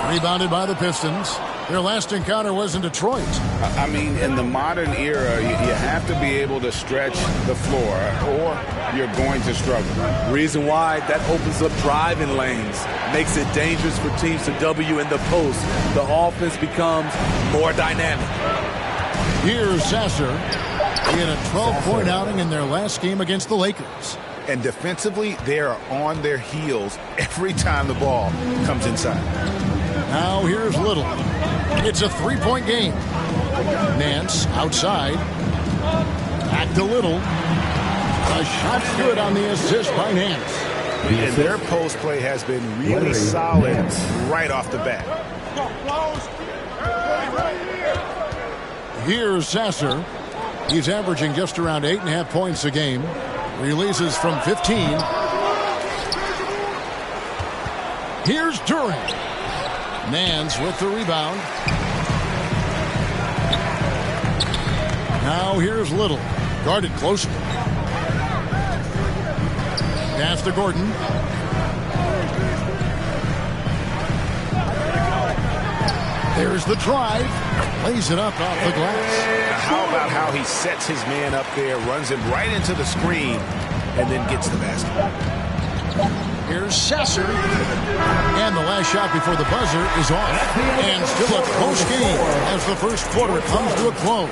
Rebounded by the Pistons. Their last encounter was in Detroit. I mean, in the modern era, you have to be able to stretch the floor or you're going to struggle. Reason why, that opens up driving lanes, makes it dangerous for teams to W in the post. The offense becomes more dynamic. Here's Sasser. He had a 12-point outing in their last game against the Lakers. And defensively, they are on their heels every time the ball comes inside. Now here's Little. It's a three-point game. Nance outside. Back to Little. A shot good on the assist by Nance. And their post play has been really solid right off the bat. Here's Sasser. He's averaging just around 8.5 points a game. Releases from 15. Here's Durant. Nance with the rebound. Now here's Little. Guarded closely. Pass to Gordon. There's the drive. Lays it up off the glass. How about how he sets his man up there, runs him right into the screen, and then gets the basket. Here's Sasser. And the last shot before the buzzer is off. And still a close game as the first quarter comes to a close.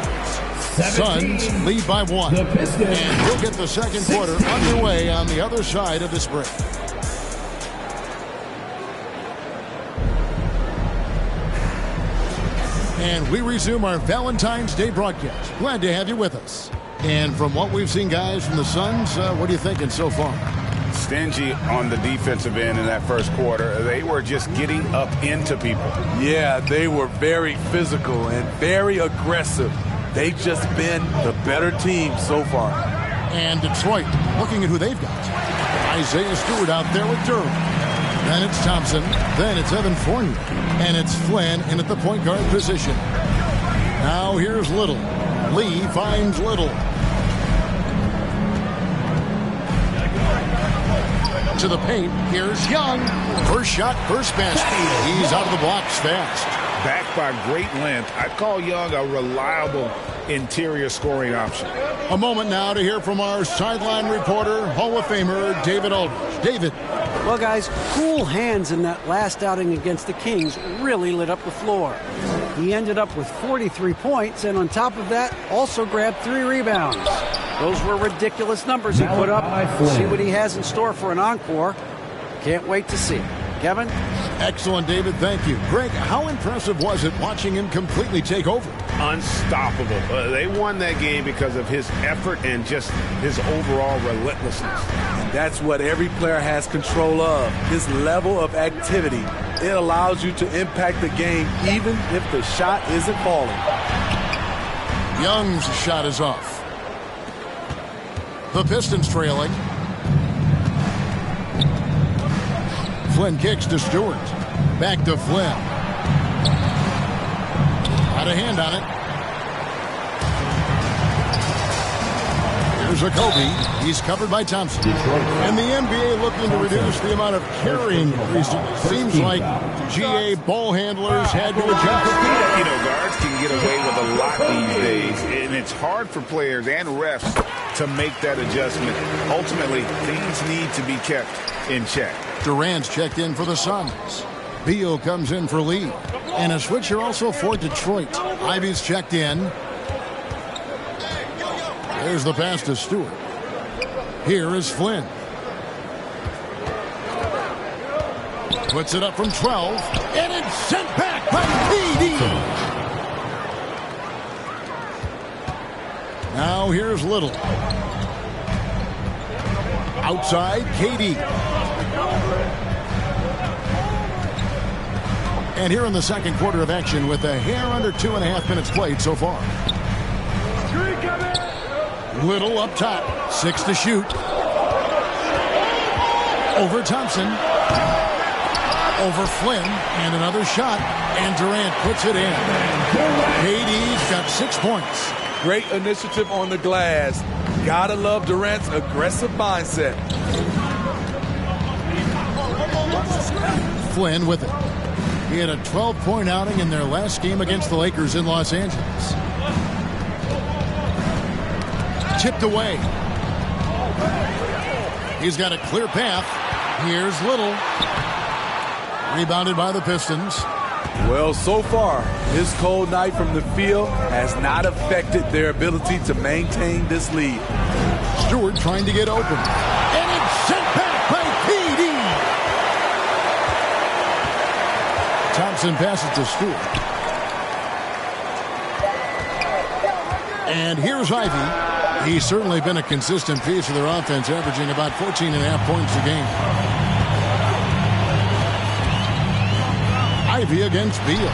Suns lead by 1. And we'll get the second quarter underway on the other side of this break. And we resume our Valentine's Day broadcast. Glad to have you with us. And from what we've seen, guys, from the Suns, what are you thinking so far? Stingy on the defensive end in that first quarter. They were just getting up into people. Yeah, they were very physical and very aggressive. They've just been the better team so far. And Detroit, looking at who they've got. Isaiah Stewart out there with Durham. Then it's Thompson. Then it's Evan Fournier. And it's Flynn in at the point guard position. Now here's Little. Lee finds Little. To the paint. Here's Young. First shot, first basket. He's out of the blocks fast. Backed by great length, I call Young a reliable interior scoring option. A moment now to hear from our sideline reporter, Hall of Famer David Aldridge. David. Well, guys, cool hands in that last outing against the Kings really lit up the floor. He ended up with 43 points, and on top of that, also grabbed 3 rebounds. Those were ridiculous numbers he put up. See what he has in store for an encore. Can't wait to see. Kevin? Excellent, David. Thank you. Greg, how impressive was it watching him completely take over? Unstoppable. They won that game because of his effort and just his overall relentlessness. And that's what every player has control of, his level of activity. It allows you to impact the game even if the shot isn't falling. Young's shot is off. The Pistons trailing. Flynn kicks to Stewart. Back to Flynn. Got a hand on it. Here's a Kobe. He's covered by Thompson. And the NBA looking to reduce the amount of carrying recently. Seems like GA ball handlers had to adjust. You know, guards can get away with a lot these days, and it's hard for players and refs to make that adjustment. Ultimately, things need to be kept in check. Durant's checked in for the Suns. Beal comes in for Lee. And a switcher also for Detroit. Ivy's checked in. There's the pass to Stewart. Here is Flynn. Puts it up from 12. And it's sent back by PD. Now here's Little. Outside, KD. And here in the second quarter of action with a hair under 2.5 minutes played so far. Little up top. 6 to shoot. Over Thompson. Over Flynn. And another shot. And Durant puts it in. KD's got 6 points. Great initiative on the glass. Gotta love Durant's aggressive mindset. Flynn with it. He had a 12-point outing in their last game against the Lakers in Los Angeles. Chipped away. He's got a clear path. Here's Little. Rebounded by the Pistons. Well, so far, his cold night from the field has not affected their ability to maintain this lead. Stewart trying to get open. And it's sent back by PD. Thompson passes to Stewart. And here's Ivy. He's certainly been a consistent piece of their offense, averaging about 14.5 points a game. Ivy against Beal.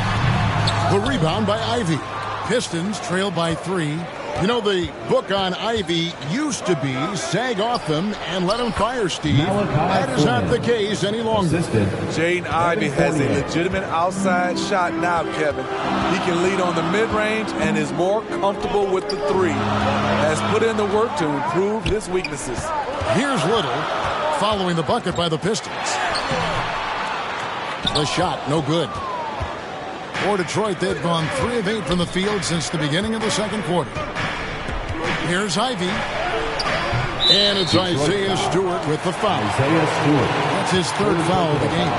The rebound by Ivy. Pistons trail by 3. You know, the book on Ivy used to be sag off them and let him fire, Steve. That is not the case any longer. Jaden Ivey has a legitimate outside shot now, Kevin. He can lead on the mid-range and is more comfortable with the 3. Has put in the work to improve his weaknesses. Here's Little following the bucket by the Pistons. The shot, no good. For Detroit, they've gone 3 of 8 from the field since the beginning of the second quarter. Here's Ivy. And it's Isaiah Stewart with the foul. That's his 3rd foul of the game.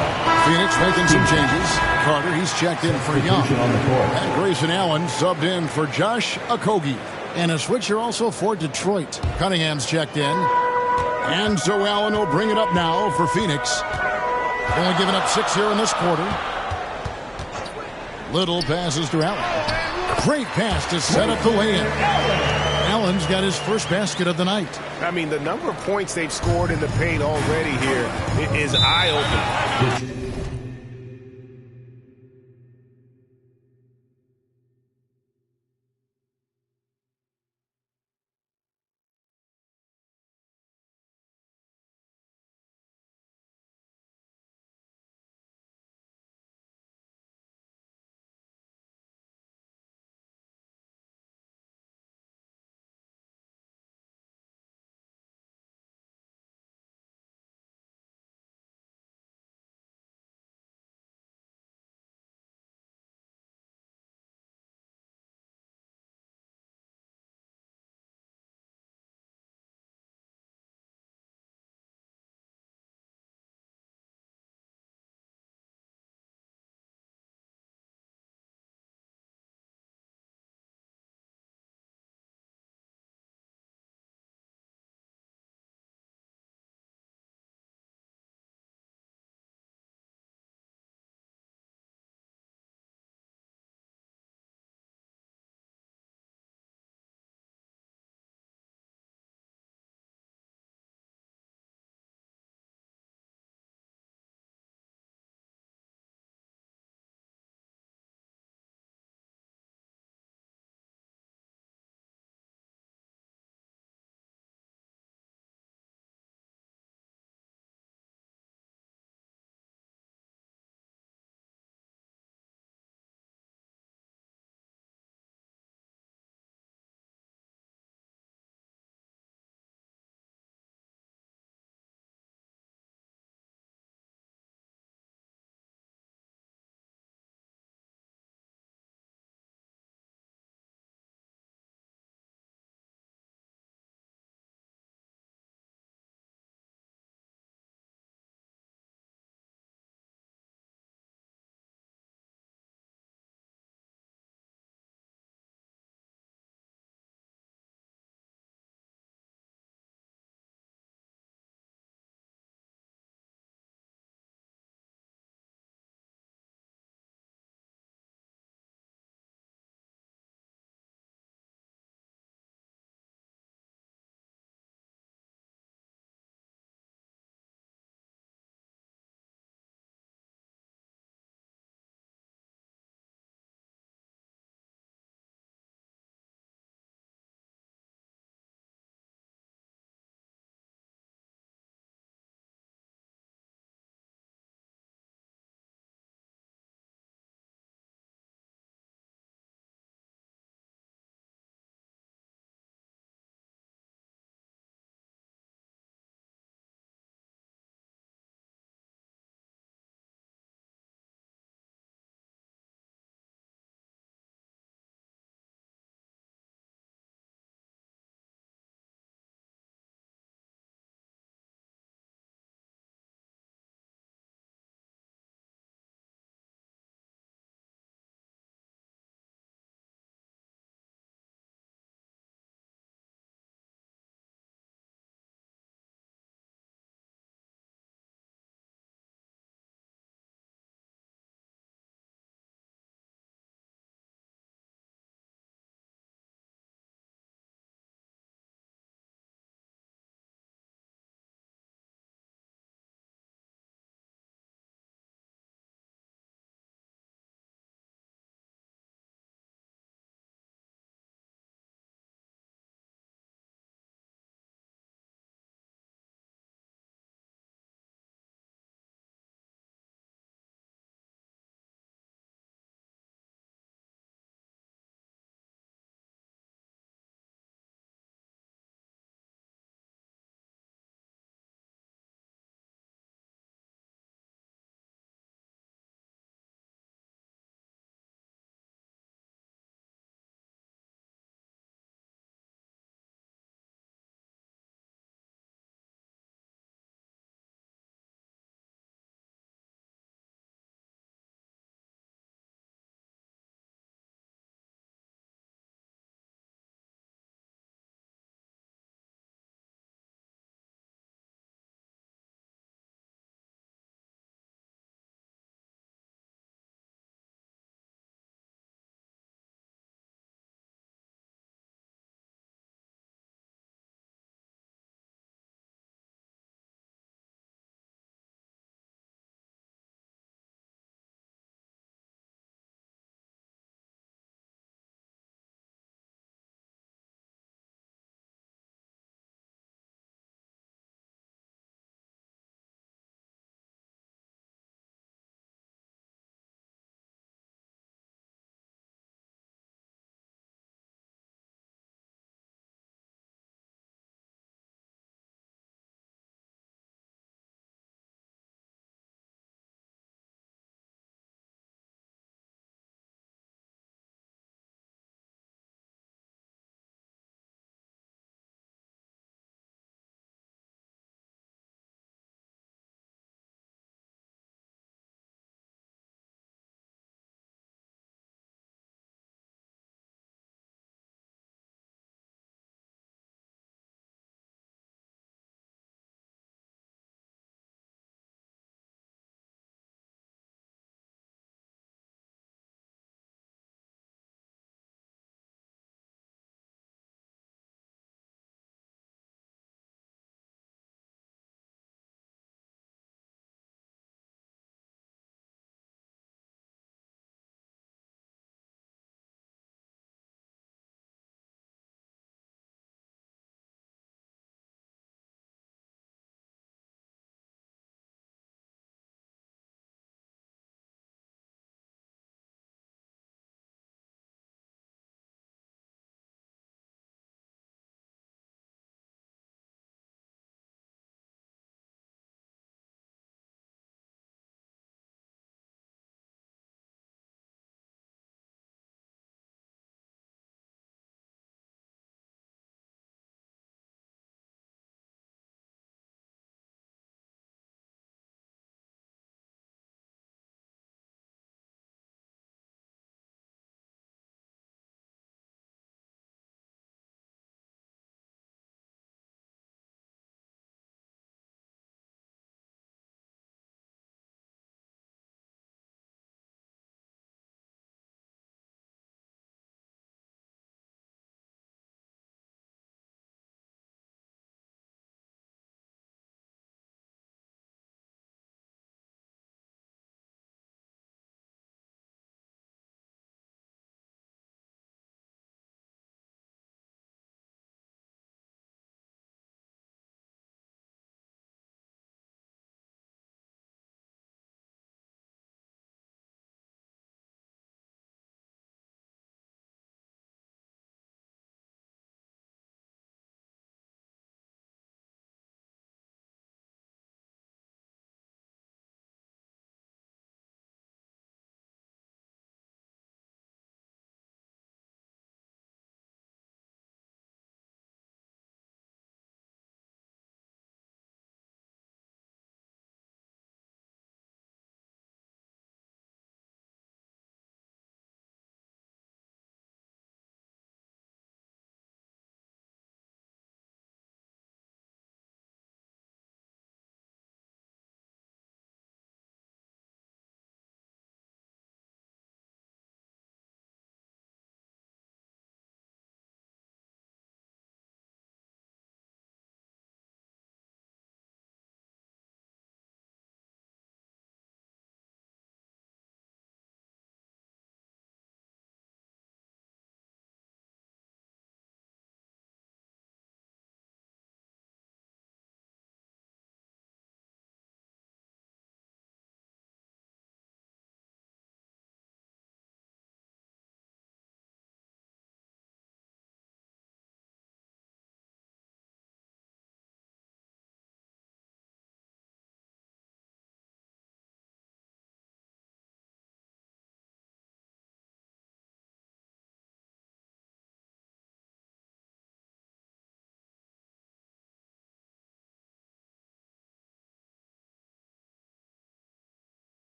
Phoenix making some changes. Carter, he's checked in for Young. And Grayson Allen subbed in for Josh Okogie. And a switcher also for Detroit. Cunningham's checked in. And so Allen will bring it up now for Phoenix. Only giving up 6 here in this quarter. Little passes to Allen. Great pass to set up the lay-in. Allen's got his first basket of the night. I mean, the number of points they've scored in the paint already here is eye-opening.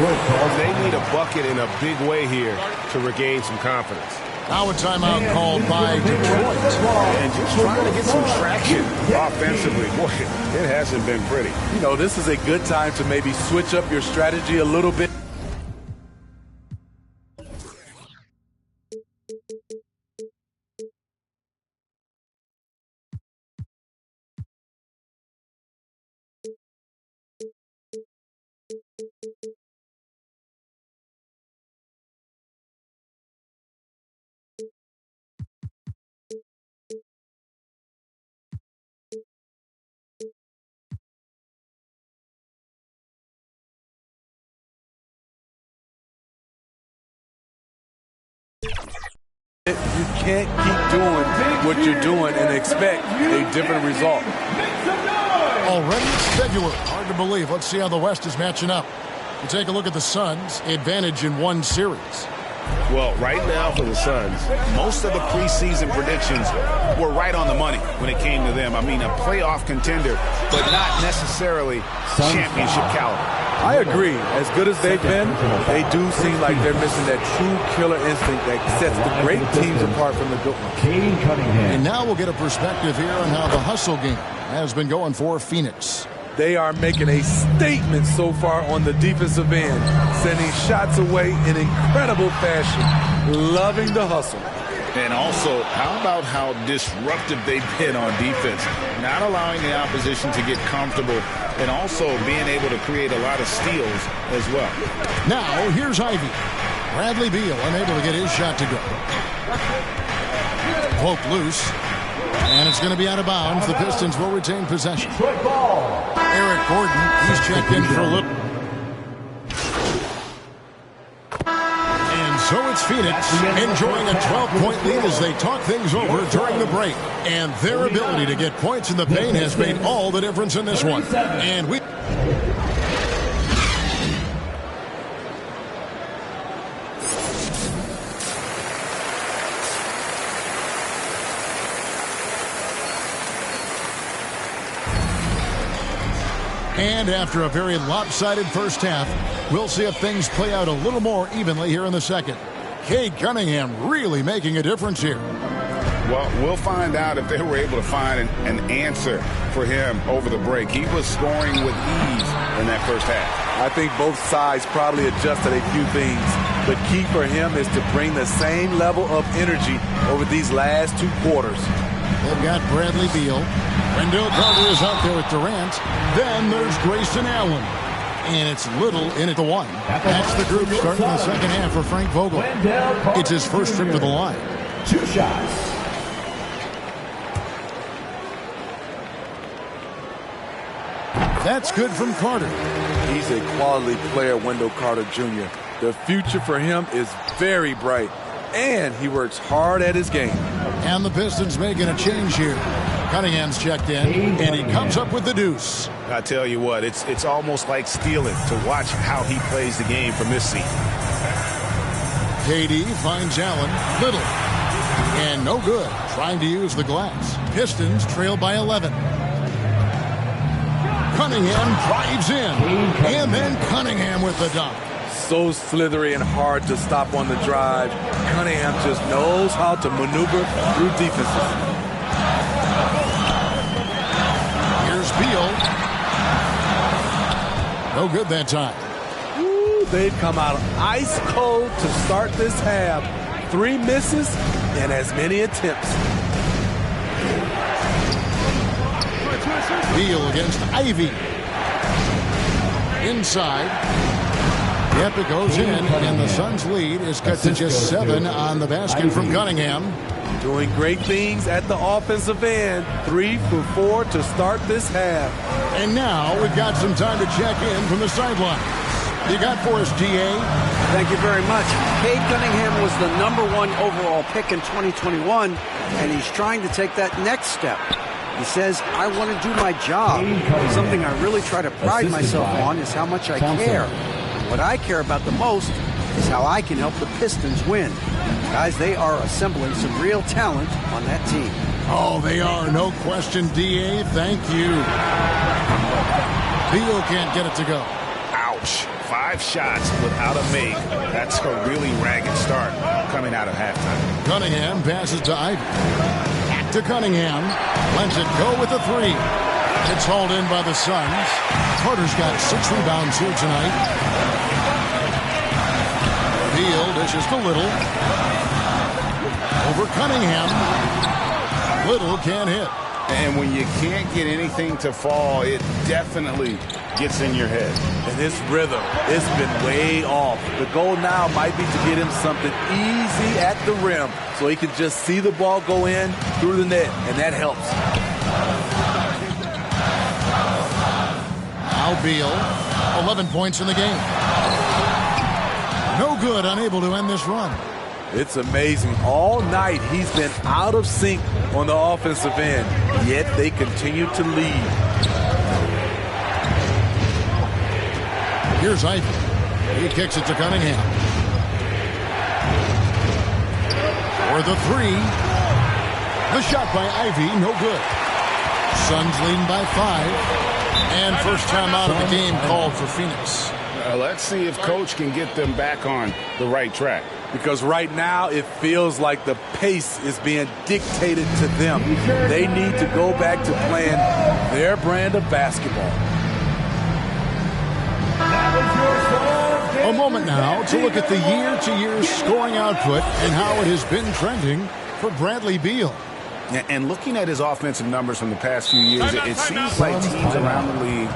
They need a bucket in a big way here to regain some confidence. Now a timeout called by Detroit. And just trying to get some traction offensively. Boy, it hasn't been pretty. You know, this is a good time to maybe switch up your strategy a little bit. You can't keep doing what you're doing and expect a different result. Already it's February. Hard to believe. Let's see how the West is matching up. We'll take a look at the Suns' advantage in one series. Well, right now for the Suns, most of the preseason predictions were right on the money when it came to them. I mean, a playoff contender, but not necessarily championship caliber. I agree. As good as they've been, they do seem like they're missing that true killer instinct that sets the great teams apart from the good ones. And now we'll get a perspective here on how the hustle game has been going for Phoenix. They are making a statement so far on the defensive end, sending shots away in incredible fashion, loving the hustle. And also, how about how disruptive they've been on defense, not allowing the opposition to get comfortable, and also being able to create a lot of steals as well. Now, here's Ivy. Bradley Beal unable to get his shot to go. Poked loose. And it's going to be out of bounds. The Pistons will retain possession. Eric Gordon, he's checked in for a little. And so it's Phoenix enjoying a 12-point lead as they talk things over during the break. And their ability to get points in the paint has made all the difference in this one. And we... And after a very lopsided first half, we'll see if things play out a little more evenly here in the second. Cade Cunningham really making a difference here. Well, we'll find out if they were able to find an answer for him over the break. He was scoring with ease in that first half. I think both sides probably adjusted a few things. The key for him is to bring the same level of energy over these last two quarters. They've got Bradley Beal. Wendell Carter is out there with Durant. Then there's Grayson Allen. And it's Little in at the one. That's the group starting the second half for Frank Vogel. It's his first trip to the line. 2 shots. That's good from Carter. He's a quality player, Wendell Carter Jr. The future for him is very bright. And he works hard at his game. And the Pistons making a change here. Cunningham's checked in, and he comes up with the deuce. I tell you what, it's almost like stealing to watch how he plays the game from this seat. KD finds Allen. Little. And no good. Trying to use the glass. Pistons trail by 11. Cunningham drives in. And then Cunningham with the dunk. So slithery and hard to stop on the drive. Cunningham just knows how to maneuver through defenses. Here's Beal. No good that time. Ooh, they've come out ice cold to start this half. 3 misses and as many attempts. Beal against Ivy. Inside. Yep, it goes in, and the Suns' lead is cut to just 7 on the basket from Cunningham. Doing great things at the offensive end. 3 for 4 to start this half. And now we've got some time to check in from the sideline. You got for us, DA? Thank you very much. Cade Cunningham was the #1 overall pick in 2021, and he's trying to take that next step. He says, I want to do my job. Something I really try to pride myself on is how much I care. What I care about the most is how I can help the Pistons win. Guys, they are assembling some real talent on that team. Oh, they are. No question, DA. Thank you. Beal can't get it to go. Ouch. 5 shots without a make. That's a really ragged start coming out of halftime. Cunningham passes to Ivy. Back to Cunningham. Lets it go with a 3. It's hauled in by the Suns. Carter's got 6 rebounds here tonight. Beal dishes to Little. Over Cunningham. Little can't hit. And when you can't get anything to fall, it definitely gets in your head. And his rhythm, it's been way off. The goal now might be to get him something easy at the rim so he can just see the ball go in through the net, and that helps. Now Beal, 11 points in the game. No good, unable to end this run. It's amazing. All night he's been out of sync on the offensive end, yet they continue to lead. Here's Ivy. He kicks it to Cunningham. For the 3. The shot by Ivy, no good. Suns leading by 5. And first time out of the game called for Phoenix. Let's see if Coach can get them back on the right track. Because right now it feels like the pace is being dictated to them. They need to go back to playing their brand of basketball. A moment now to look at the year-to-year scoring output and how it has been trending for Bradley Beal. And looking at his offensive numbers from the past few years, it seems like teams around the league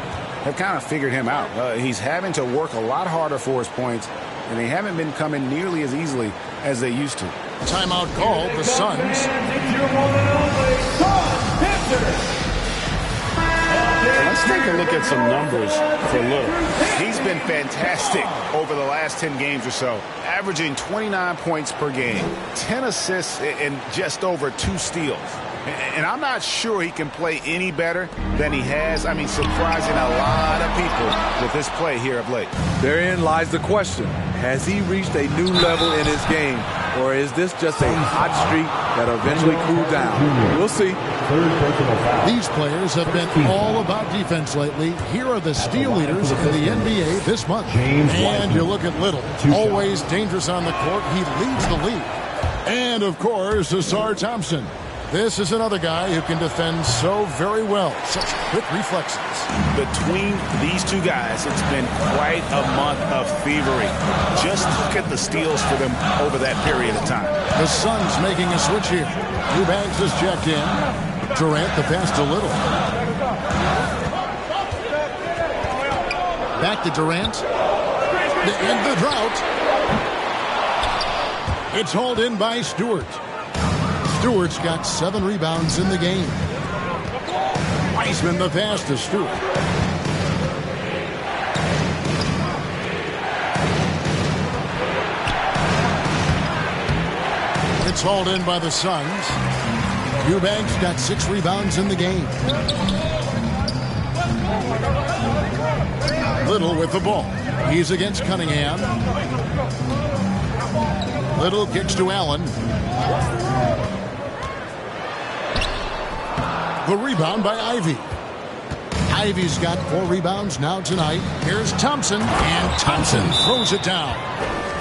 have kind of figured him out. He's having to work a lot harder for his points, and they haven't been coming nearly as easily as they used to. Timeout called, the Suns. Let's take a look at some numbers for Little. He's been fantastic over the last 10 games or so, averaging 29 points per game, 10 assists, and just over 2 steals. And I'm not sure he can play any better than he has. I mean, surprising a lot of people with this play here of late. Therein lies the question. Has he reached a new level in his game, or is this just a hot streak that'll eventually cool down? We'll see. These players have been all about defense lately. Here are the steal leaders in the NBA this month. And you look at Little, always dangerous on the court. He leads the league. And, of course, Asar Thompson. This is another guy who can defend so very well. Such quick reflexes. Between these two guys, it's been quite a month of thievery. Just look at the steals for them over that period of time. The Suns making a switch here. Eubanks is checked in. Durant the pass to Little. Back to Durant. To end the drought. It's hauled in by Stewart. Stewart's got 7 rebounds in the game. Wiseman the pass to Stewart. It's hauled in by the Suns. Eubanks got 6 rebounds in the game. Little with the ball. He's against Cunningham. Little kicks to Allen. The rebound by Ivy. Ivy's got 4 rebounds now tonight. Here's Thompson, and Thompson throws it down.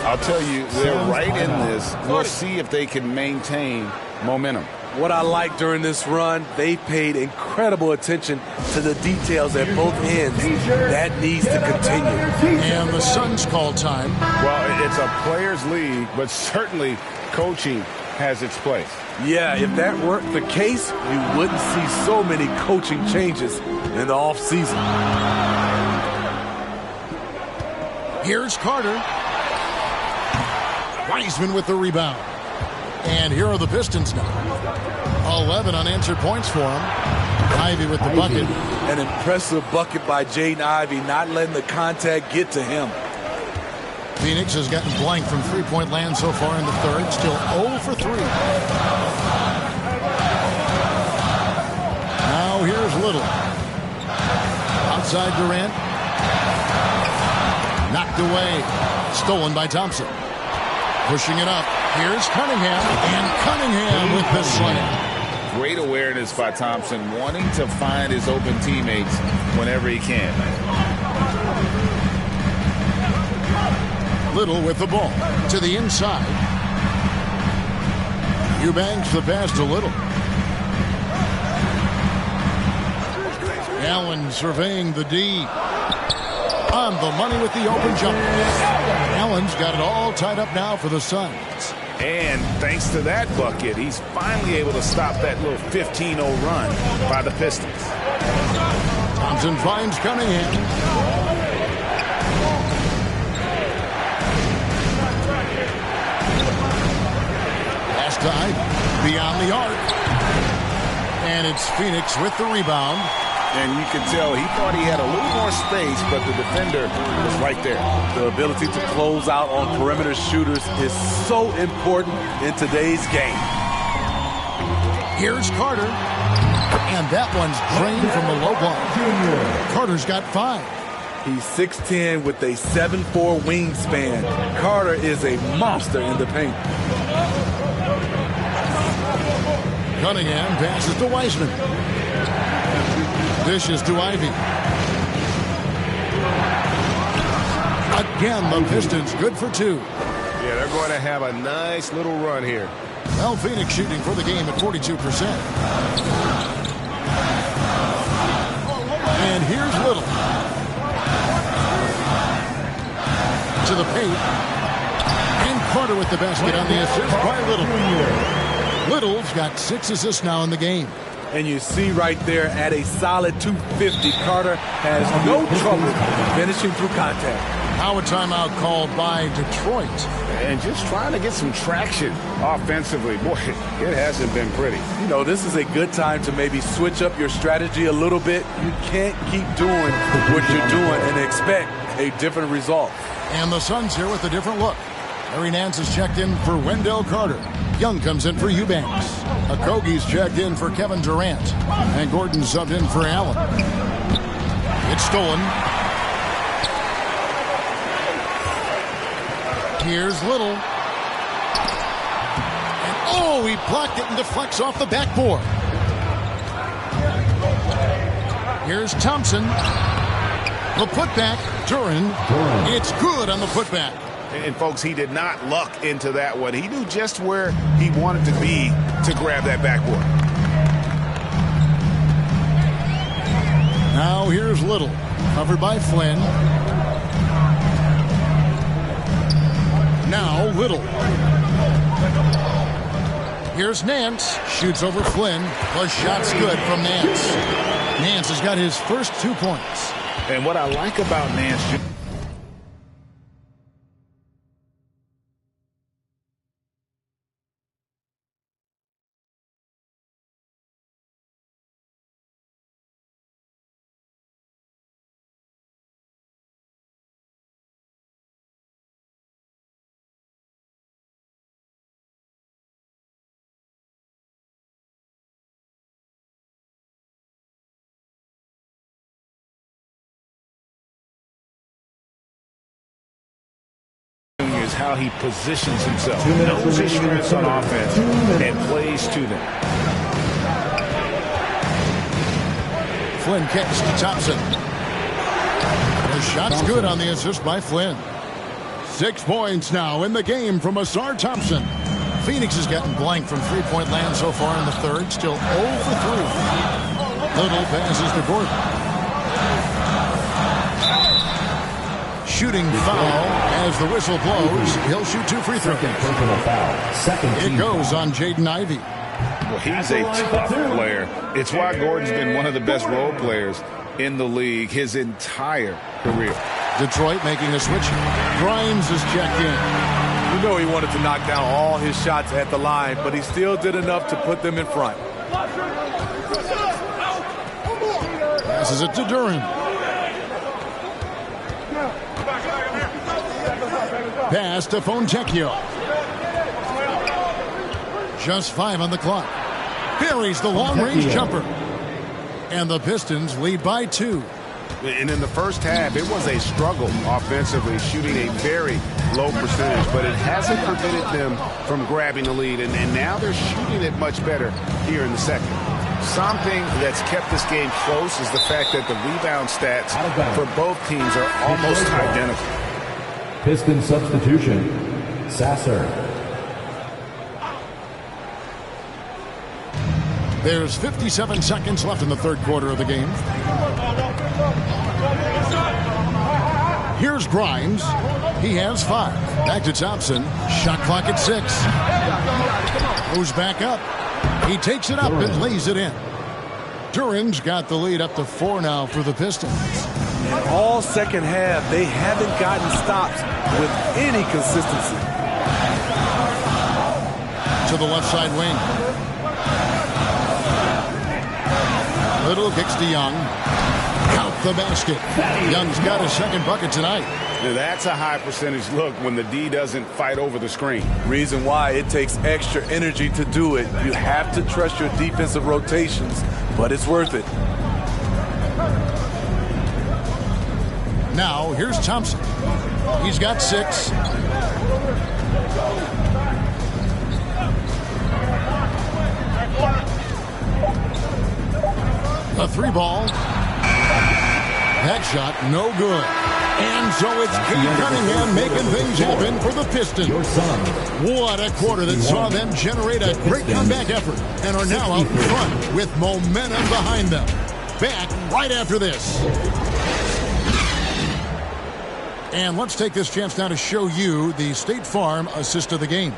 I'll tell you, they're right in this. We'll see if they can maintain momentum. What I like during this run, they paid incredible attention to the details at both ends. That needs to continue. And the Suns call time. Well, it's a players' league, but certainly coaching has its place. Yeah, if that weren't the case, you wouldn't see so many coaching changes in the offseason. Here's Carter. Wiseman with the rebound. And here are the Pistons now. 11 unanswered points for him. Ivy with the bucket. An impressive bucket by Jaden Ivey, not letting the contact get to him. Phoenix has gotten blank from three-point land so far in the third. Still 0 for 3. Now here's Little. Outside Durant. Knocked away. Stolen by Thompson. Pushing it up. Here's Cunningham. And Cunningham with the slam. Great awareness by Thompson, wanting to find his open teammates whenever he can. Little with the ball to the inside. Eubanks the pass to Little. Allen surveying the D. On the money with the open jumper. Allen's got it all tied up now for the Suns. And thanks to that bucket, he's finally able to stop that little 15-0 run by the Pistons. Thompson finds Cunningham. Pass to Ivy. Beyond the arc. And it's Phoenix with the rebound. And you can tell he thought he had a little more space, but the defender was right there. The ability to close out on perimeter shooters is so important in today's game. Here's Carter. And that one's drained from the low block. Carter's got 5. He's 6'10" with a 7'4" wingspan. Carter is a monster in the paint. Cunningham passes to Wiseman. Dishes to Ivy. Again, the Pistons good for 2. Yeah, they're going to have a nice little run here. Well, Phoenix shooting for the game at 42%. And here's Little. To the paint. And Carter with the basket on the assist by Little. Little's got 6 assists now in the game. And you see right there at a solid 250, Carter has no trouble finishing through contact. Now a timeout called by Detroit. And just trying to get some traction offensively. Boy, it hasn't been pretty. You know, this is a good time to maybe switch up your strategy a little bit. You can't keep doing what you're doing and expect a different result. And the Suns here with a different look. Larry Nance is checked in for Wendell Carter. Young comes in for Eubanks. Okogie's checked in for Kevin Durant. And Gordon subbed in for Allen. It's stolen. Here's Little. And oh, he blocked it and deflects off the backboard. Here's Thompson. The putback. Duran. It's good on the putback. And, folks, he did not luck into that one. He knew just where he wanted to be to grab that backboard. Now here's Little. Covered by Flynn. Now Little. Here's Nance. Shoots over Flynn. The shot's good from Nance. Nance has got his first 2 points. And what I like about Nance... is how he positions himself, knows his strengths on offense, and plays to them. Flynn kicks to Thompson. The shot's good on the assist by Flynn. 6 points now in the game from Asar Thompson. Phoenix has gotten blank from three-point land so far in the third. Still 0 for 3. Little passes to Gordon. Shooting foul as the whistle blows. He'll shoot 2 free throws. It goes on Jaden Ivey. Well, he's a tough player. It's why Gordon's been one of the best role players in the league his entire career. Detroit making a switch. Grimes is checked in. You know he wanted to knock down all his shots at the line, but he still did enough to put them in front. Passes it to Duran. Pass to Fontecchio. Just 5 on the clock. Buries the long-range jumper. And the Pistons lead by 2. And in the first half, it was a struggle offensively, shooting a very low percentage, but it hasn't prevented them from grabbing the lead, and now they're shooting it much better here in the second. Something that's kept this game close is the fact that the rebound stats for both teams are almost identical. Piston substitution, Sasser. There's 57 seconds left in the third quarter of the game. Here's Grimes. He has 5. Back to Thompson. Shot clock at 6. Goes back up. He takes it up and lays it in. Duran's got the lead up to 4 now for the Pistons. In all second half, they haven't gotten stops with any consistency. To the left side wing. Little kicks to Young. Count the basket. Young's got his second bucket tonight. Now that's a high percentage look when the D doesn't fight over the screen. Reason why it takes extra energy to do it. You have to trust your defensive rotations, but it's worth it. Now, here's Thompson. He's got 6. A 3-ball. That shot, no good. And so it's Cade Cunningham making things happen for the Pistons. What a quarter that saw them generate a great comeback effort and are now out in front with momentum behind them. Back right after this. And let's take this chance now to show you the State Farm assist of the game.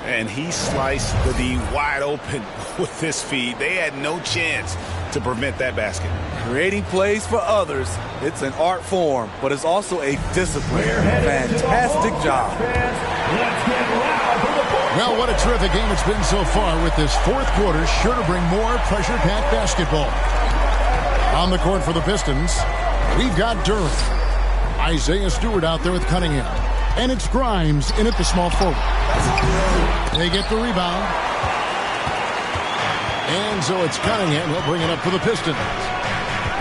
And he sliced the D wide open with his feed. They had no chance to prevent that basket. Creating plays for others, it's an art form, but it's also a discipline. Fantastic job. Well, what a terrific game it's been so far, with this fourth quarter sure to bring more pressure-packed basketball. On the court for the Pistons, we've got Duran. Isaiah Stewart out there with Cunningham. And it's Grimes in at the small forward. They get the rebound. And so it's Cunningham. He'll bring it up for the Pistons.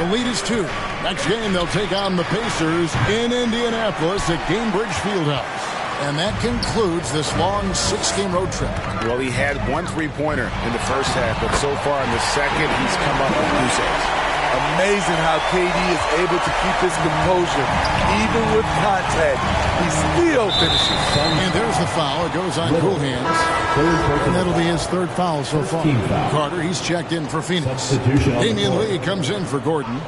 The lead is 2. Next game, they'll take on the Pacers in Indianapolis at Gainbridge Fieldhouse. And that concludes this long 6-game road trip. Well, he had 1 3-pointer in the first half, but so far in the second, he's come up with goose eggs. Amazing how KD is able to keep his composure. Even with contact, he still finishes. And there's the foul. It goes on Cool Hands. And that'll be his 3rd foul so far. Carter, he's checked in for Phoenix. Damian Lee comes in for Gordon.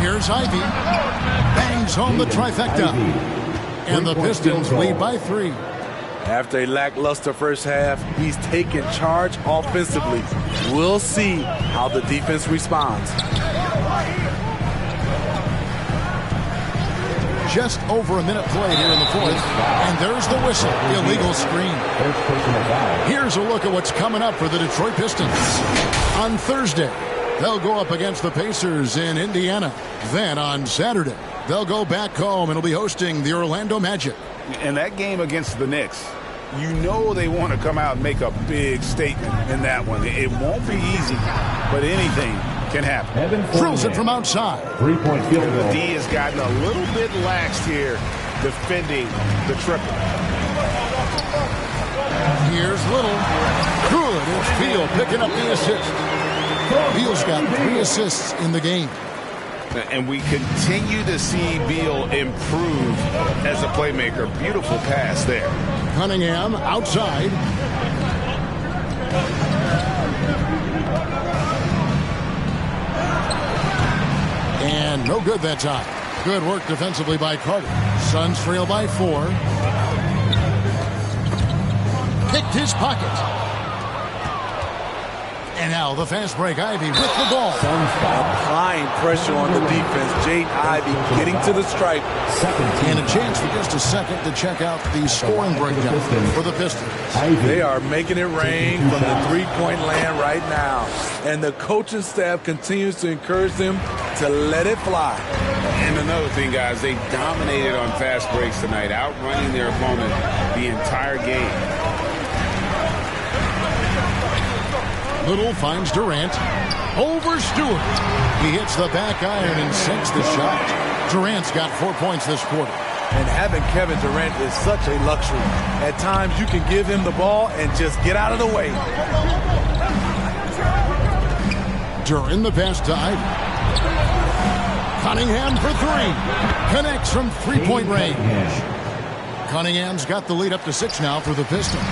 Here's Ivy. Bangs home the trifecta. And the Pistons lead by 3. After a lackluster first half, he's taken charge offensively. We'll see how the defense responds. Just over a minute played here in the fourth. And there's the whistle. Illegal screen. Here's a look at what's coming up for the Detroit Pistons. On Thursday, they'll go up against the Pacers in Indiana. Then on Saturday, they'll go back home and will be hosting the Orlando Magic. And that game against the Knicks, you know they want to come out and make a big statement in that one. It won't be easy, but anything can happen. Drills it from outside. 3-point field goal. The D has gotten a little bit laxed here defending the triple. Here's Little. Good. It's Beal picking up the assist. Beal's got 3 assists in the game. And we continue to see Beal improve as a playmaker. Beautiful pass there. Cunningham outside. And no good that time. Good work defensively by Carter. Suns trail by 4. Picked his pocket. And now the fast break. Ivy with the ball. Applying pressure on the defense. Jaden Ivey getting to the stripe. And a chance for just a second to check out the scoring breakdown for the Pistons. They are making it rain from the 3-point land right now. And the coaching staff continues to encourage them to let it fly. And another thing, guys, they dominated on fast breaks tonight, outrunning their opponent the entire game. Little finds Durant. Over Stewart. He hits the back iron and sinks the shot. Durant's got 4 points this quarter. And having Kevin Durant is such a luxury. At times you can give him the ball and just get out of the way. During the pass to Ivy. Cunningham for three. Connects from three-point range. Cunningham's got the lead up to 6 now for the Pistons.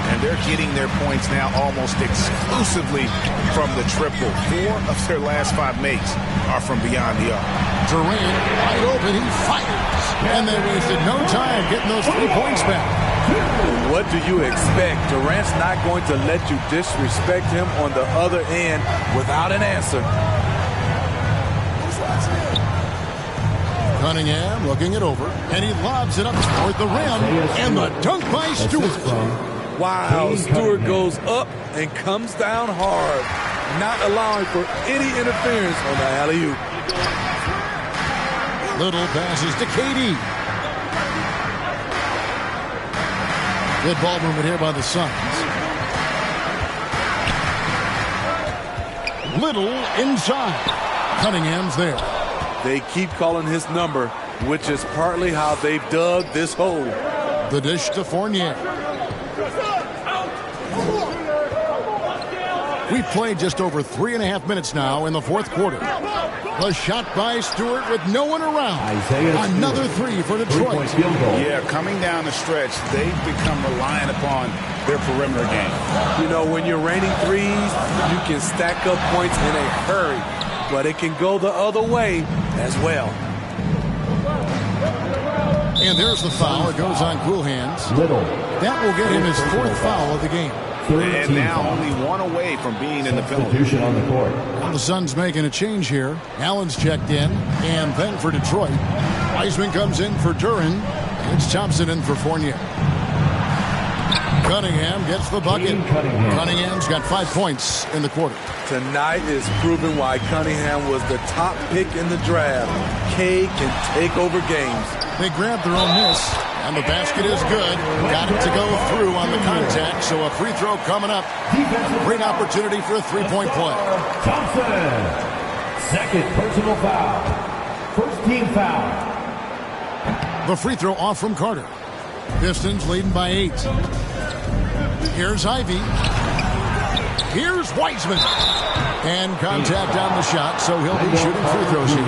And they're getting their points now almost exclusively from the triple. 4 of their last 5 makes are from beyond the arc. Durant, wide open, he fires. And they wasted no time getting those 3 points back. What do you expect? Durant's not going to let you disrespect him on the other end without an answer. Cunningham looking it over, and he lobs it up toward the rim, and the dunk by Stewart. Wow, Stewart goes up and comes down hard, not allowing for any interference on the alley-oop. Little passes to KD. Good ball movement here by the Suns. Little inside. Cunningham's there. They keep calling his number, which is partly how they've dug this hole. The dish to Fournier. We've played just over 3.5 minutes now in the fourth quarter. The shot by Stewart with no one around. Another 3 for Detroit. Yeah, coming down the stretch, they've become reliant upon their perimeter game. You know, when you're raining threes, you can stack up points in a hurry, but it can go the other way as well. And there's the foul. It goes on cool hands. That will get him his 4th foul of the game. And now only 1 away from being in the penalty. Substitution on the court. Well, the Suns making a change here. Allen's checked in, and then for Detroit, Wiseman comes in for Duren. It's Thompson in for Fournier. Cunningham gets the bucket. Cunningham's got 5 points in the quarter. Tonight is proving why Cunningham was the top pick in the draft. K can take over games. They grab their own miss, and the basket is good. Got it to go through on the contact, so a free throw coming up. Great opportunity for a 3-point play. Thompson. Second personal foul. First team foul. The free throw off from Carter. Pistons leading by 8. Here's Ivy. Here's Wiseman. And contact on the shot, so he'll be shooting free throws here.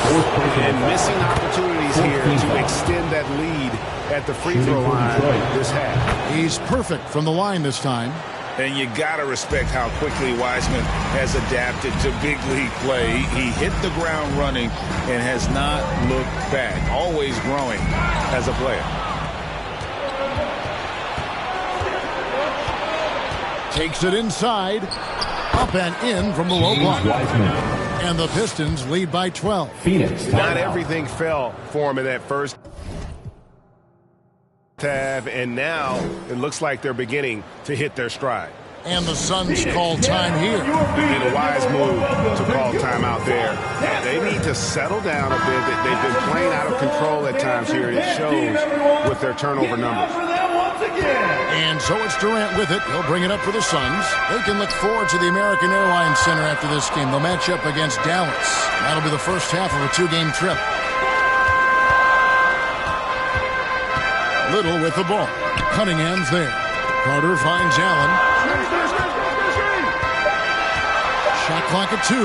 And missing opportunities here to extend that lead at the free throw line this half. He's perfect from the line this time. And you got to respect how quickly Wiseman has adapted to big league play. He hit the ground running and has not looked back. Always growing as a player. Takes it inside. Up and in from the low block. And the Pistons lead by 12. Phoenix. Not everything fell for him in that first half, and now it looks like they're beginning to hit their stride. And the Suns call time here. And a wise move to call time out there. They need to settle down a bit. They've been playing out of control at times here, and it shows with their turnover numbers. And so it's Durant with it. He'll bring it up for the Suns. They can look forward to the American Airlines Center after this game. They'll match up against Dallas. That'll be the first half of a 2-game trip. Little with the ball. Cunningham's there. Carter finds Allen. Shot clock at 2.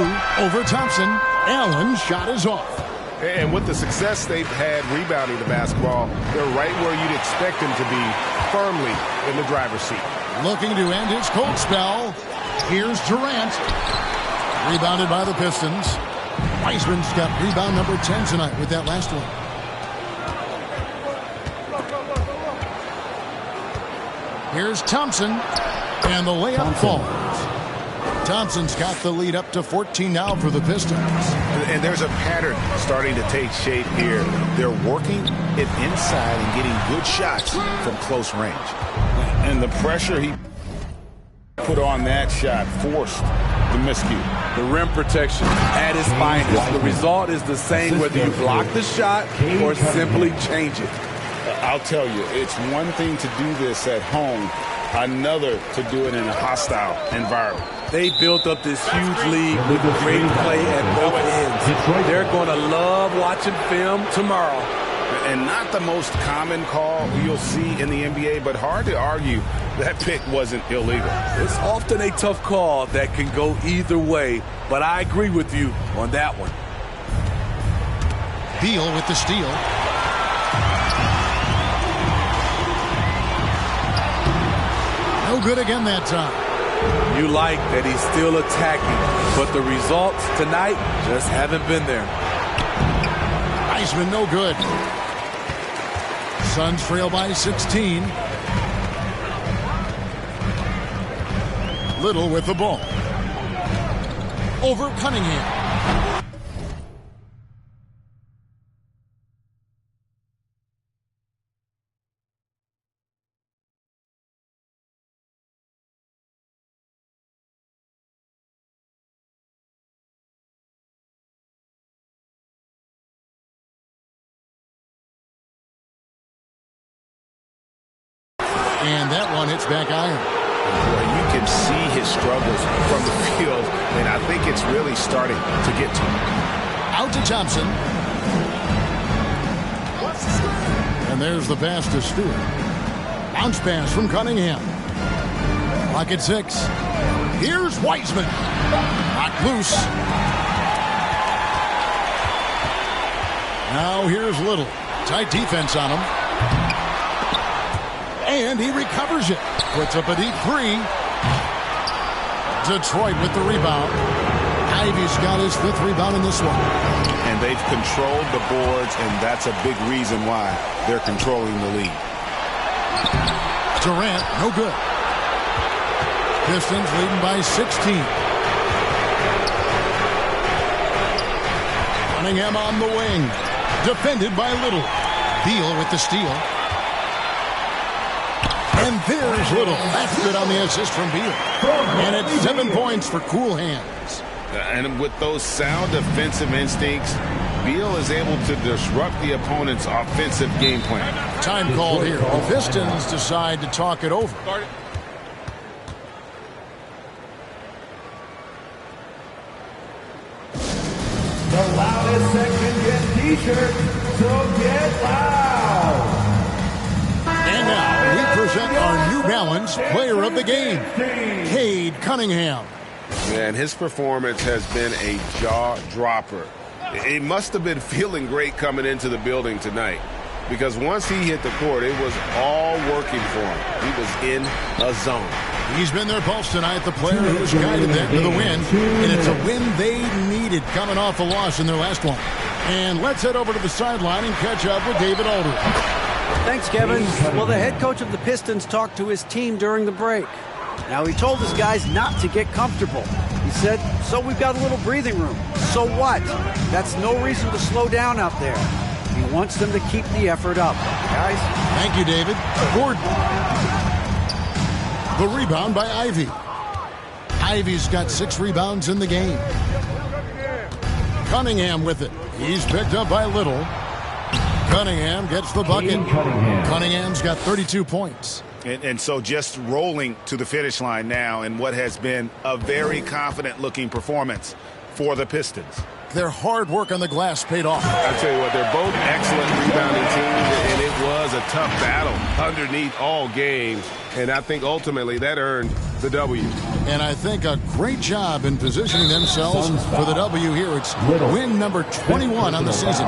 Over Thompson. Allen's shot is off. And with the success they've had rebounding the basketball, they're right where you'd expect them to be, firmly in the driver's seat. Looking to end his cold spell. Here's Durant. Rebounded by the Pistons. Wiseman's got rebound number 10 tonight with that last one. Here's Thompson. And the layup falls. Thompson's got the lead up to 14 now for the Pistons. And there's a pattern starting to take shape here. They're working it inside and getting good shots from close range. And the pressure he put on that shot forced the miscue. The rim protection at its finest. The result is the same whether you block the shot or simply change it. I'll tell you, it's one thing to do this at home, another to do it in a hostile environment. They built up this huge lead with great play at both ends. They're going to love watching film tomorrow. And not the most common call you'll see in the NBA, but hard to argue that pick wasn't illegal. It's often a tough call that can go either way, but I agree with you on that one. Beal with the steal. No good again that time. You like that he's still attacking, but the results tonight just haven't been there. Wiseman no good. Suns trail by 16. Little with the ball. Over Cunningham. And that one hits back iron. Well, you can see his struggles from the field, and I think it's really starting to get to him. Out to Thompson. And there's the pass to Stewart. Bounce pass from Cunningham. Clock at 6. Here's Wiseman. Knocked loose. Now here's Little. Tight defense on him. And he recovers it. Puts up a deep three. Detroit with the rebound. Ivy's got his 5th rebound in this one. And they've controlled the boards, and that's a big reason why they're controlling the lead. Durant, no good. Pistons leading by 16. Cunningham on the wing. Defended by Little. Beal with the steal. And there's Little. That's good on the assist from Beal. And it's 7 points for cool hands. And with those sound defensive instincts, Beal is able to disrupt the opponent's offensive game plan. Time called here. The Pistons decide to talk it over. The loudest section gets t-shirts, so get loud. And now we present our New Balance player of the game, Cade Cunningham. Man, his performance has been a jaw-dropper. He must have been feeling great coming into the building tonight, because once he hit the court, it was all working for him. He was in a zone. He's been their pulse tonight, the player who's guided them to the win. And it's a win they needed coming off a loss in their last one. And let's head over to the sideline and catch up with David Aldridge. Thanks, Kevin. Well, the head coach of the Pistons talked to his team during the break. Now, he told his guys not to get comfortable. He said, so we've got a little breathing room. So what? That's no reason to slow down out there. He wants them to keep the effort up. Guys? Thank you, David. Gordon. The rebound by Ivy. Ivy's got 6 rebounds in the game. Cunningham with it. He's picked up by Little. Cunningham gets the bucket. Cunningham's got 32 points. And so just rolling to the finish line now in what has been a very confident-looking performance for the Pistons. Their hard work on the glass paid off. I'll tell you what, they're both excellent rebounding teams, and it was a tough battle underneath all games. And I think ultimately that earned the W. And I think a great job in positioning themselves for the W here. It's win number 21 on the season.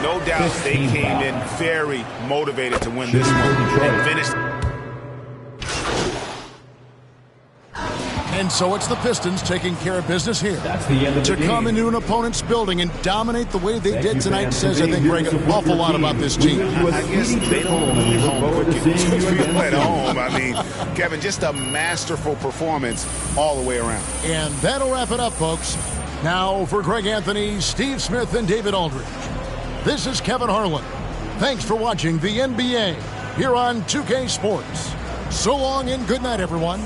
No doubt they came in very motivated to win this one and finished. And so it's the Pistons taking care of business here. That's the end of the to come game. into an opponent's building and dominate the way they did tonight says, I think, Greg, an awful lot about this team. I guess they don't need home cooking to feel at home. I mean, Kevin, just a masterful performance all the way around. And that'll wrap it up, folks. Now for Greg Anthony, Steve Smith, and David Aldridge, this is Kevin Harlan. Thanks for watching the NBA here on 2K Sports. So long and good night, everyone.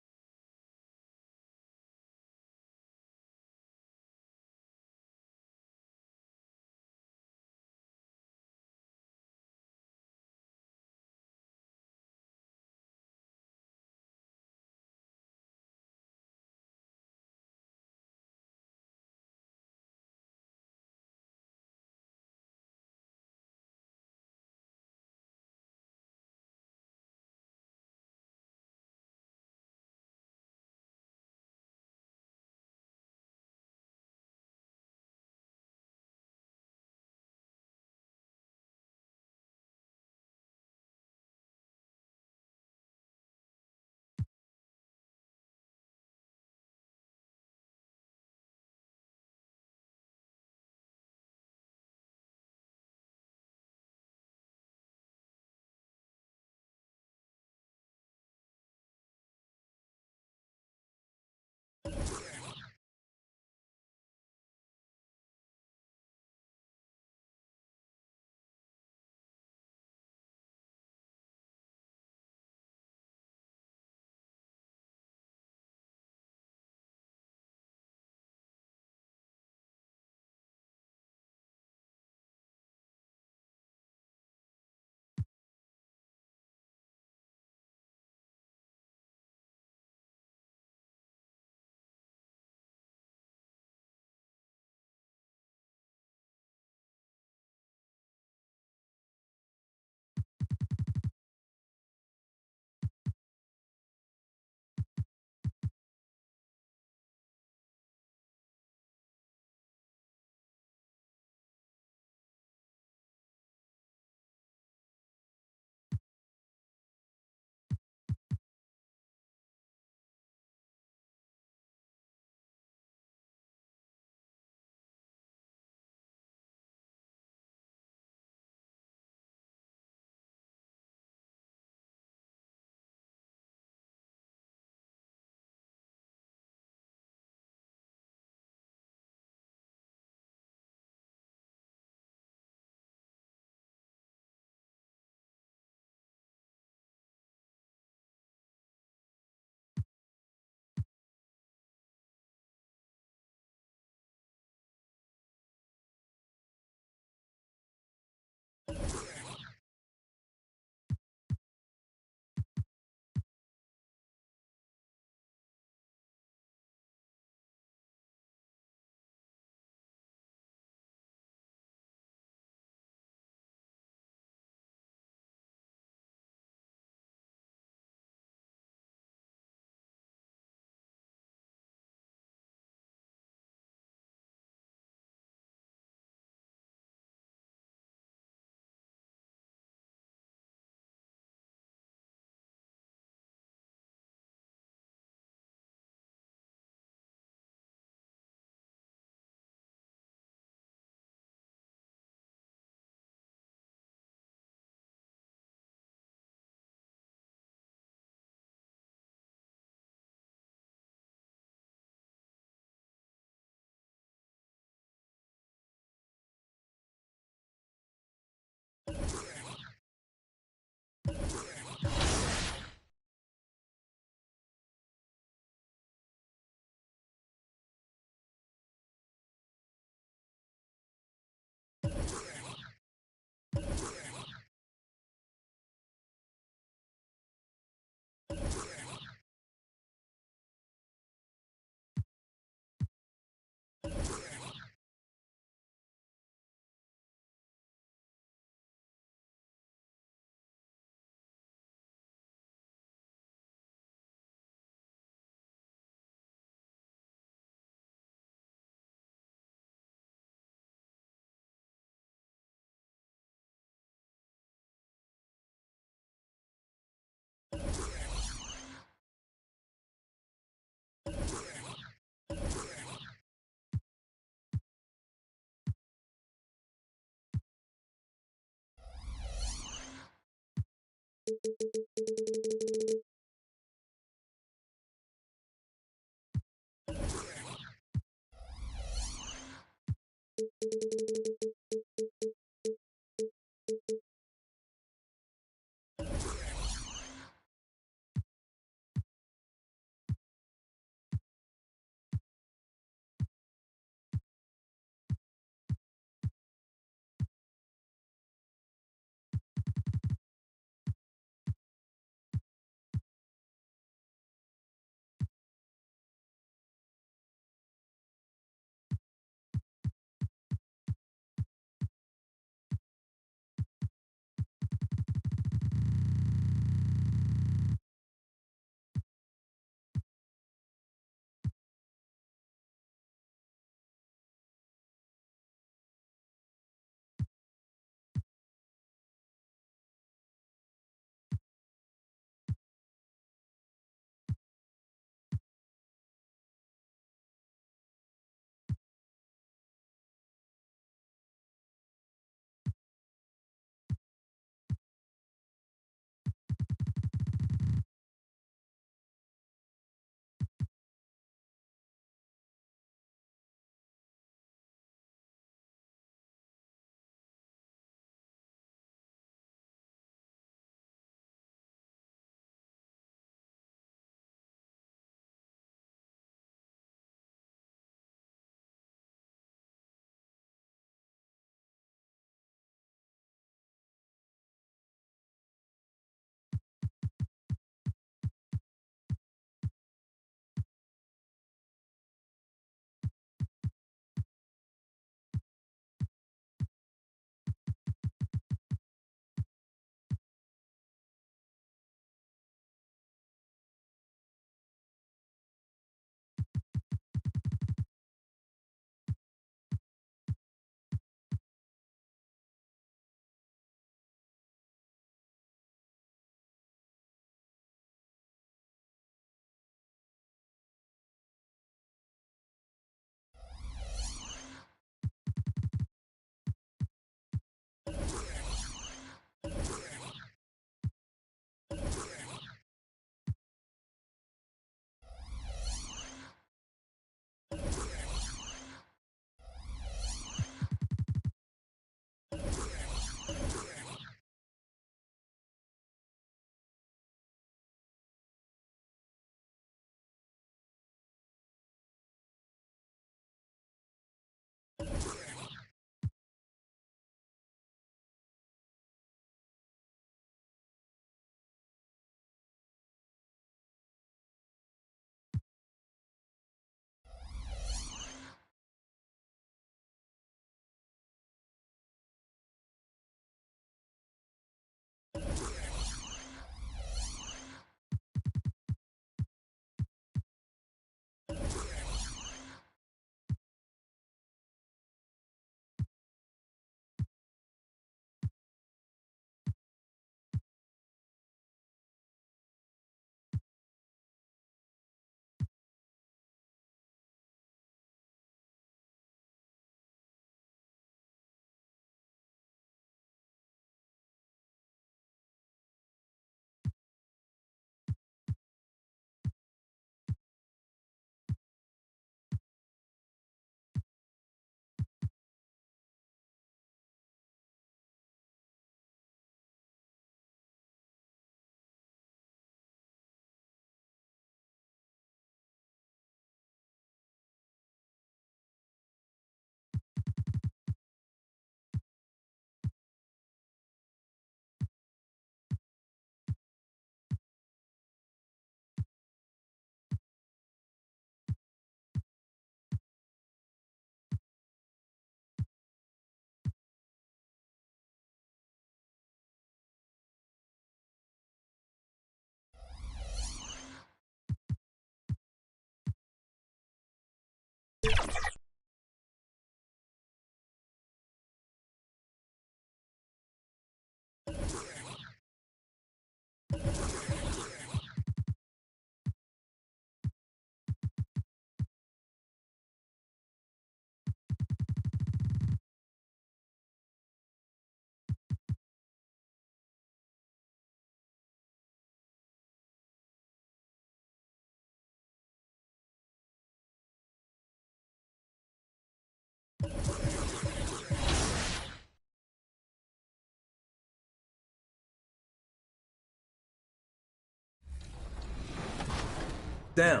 Damn.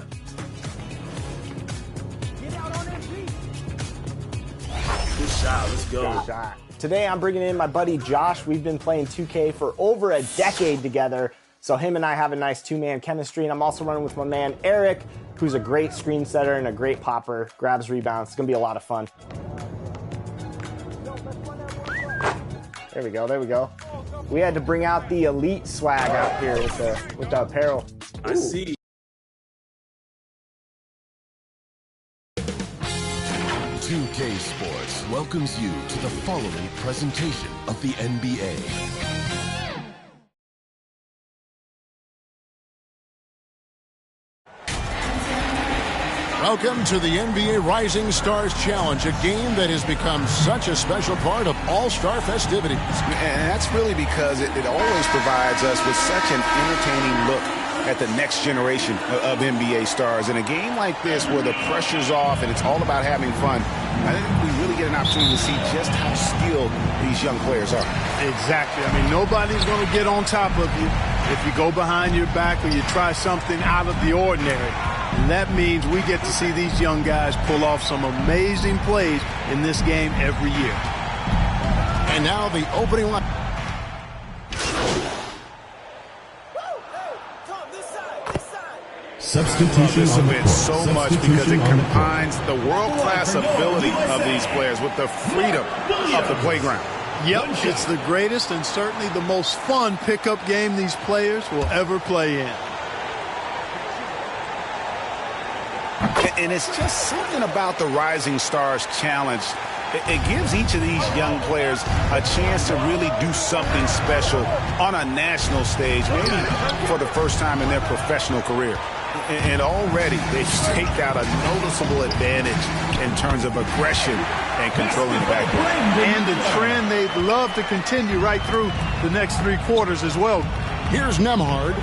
Good shot. Let's go. Good shot. Today I'm bringing in my buddy Josh. We've been playing 2K for over a decade together. So him and I have a nice two-man chemistry. And I'm also running with my man Eric, who's a great screen setter and a great popper. Grabs rebounds. It's going to be a lot of fun. There we go. There we go. We had to bring out the elite swag out here with the apparel. I see. 2K Sports welcomes you to the following presentation of the NBA. Welcome to the NBA Rising Stars Challenge, a game that has become such a special part of All-Star festivities. And that's really because it always provides us with such an entertaining look at the next generation of NBA stars. In a game like this where the pressure's off and it's all about having fun, I think we really get an opportunity to see just how skilled these young players are. Exactly. I mean, nobody's going to get on top of you if you go behind your back or you try something out of the ordinary. And that means we get to see these young guys pull off some amazing plays in this game every year. And now the opening line. Substitution. This will fit so much because it combines the world-class ability of these players with the freedom of the playground. Yep, it's the greatest and certainly the most fun pickup game these players will ever play in. And it's just something about the Rising Stars Challenge. It gives each of these young players a chance to really do something special on a national stage, maybe for the first time in their professional career. And already they've staked out a noticeable advantage in terms of aggression and controlling the backcourt. And a trend they'd love to continue right through the next three quarters as well. Here's Nemhard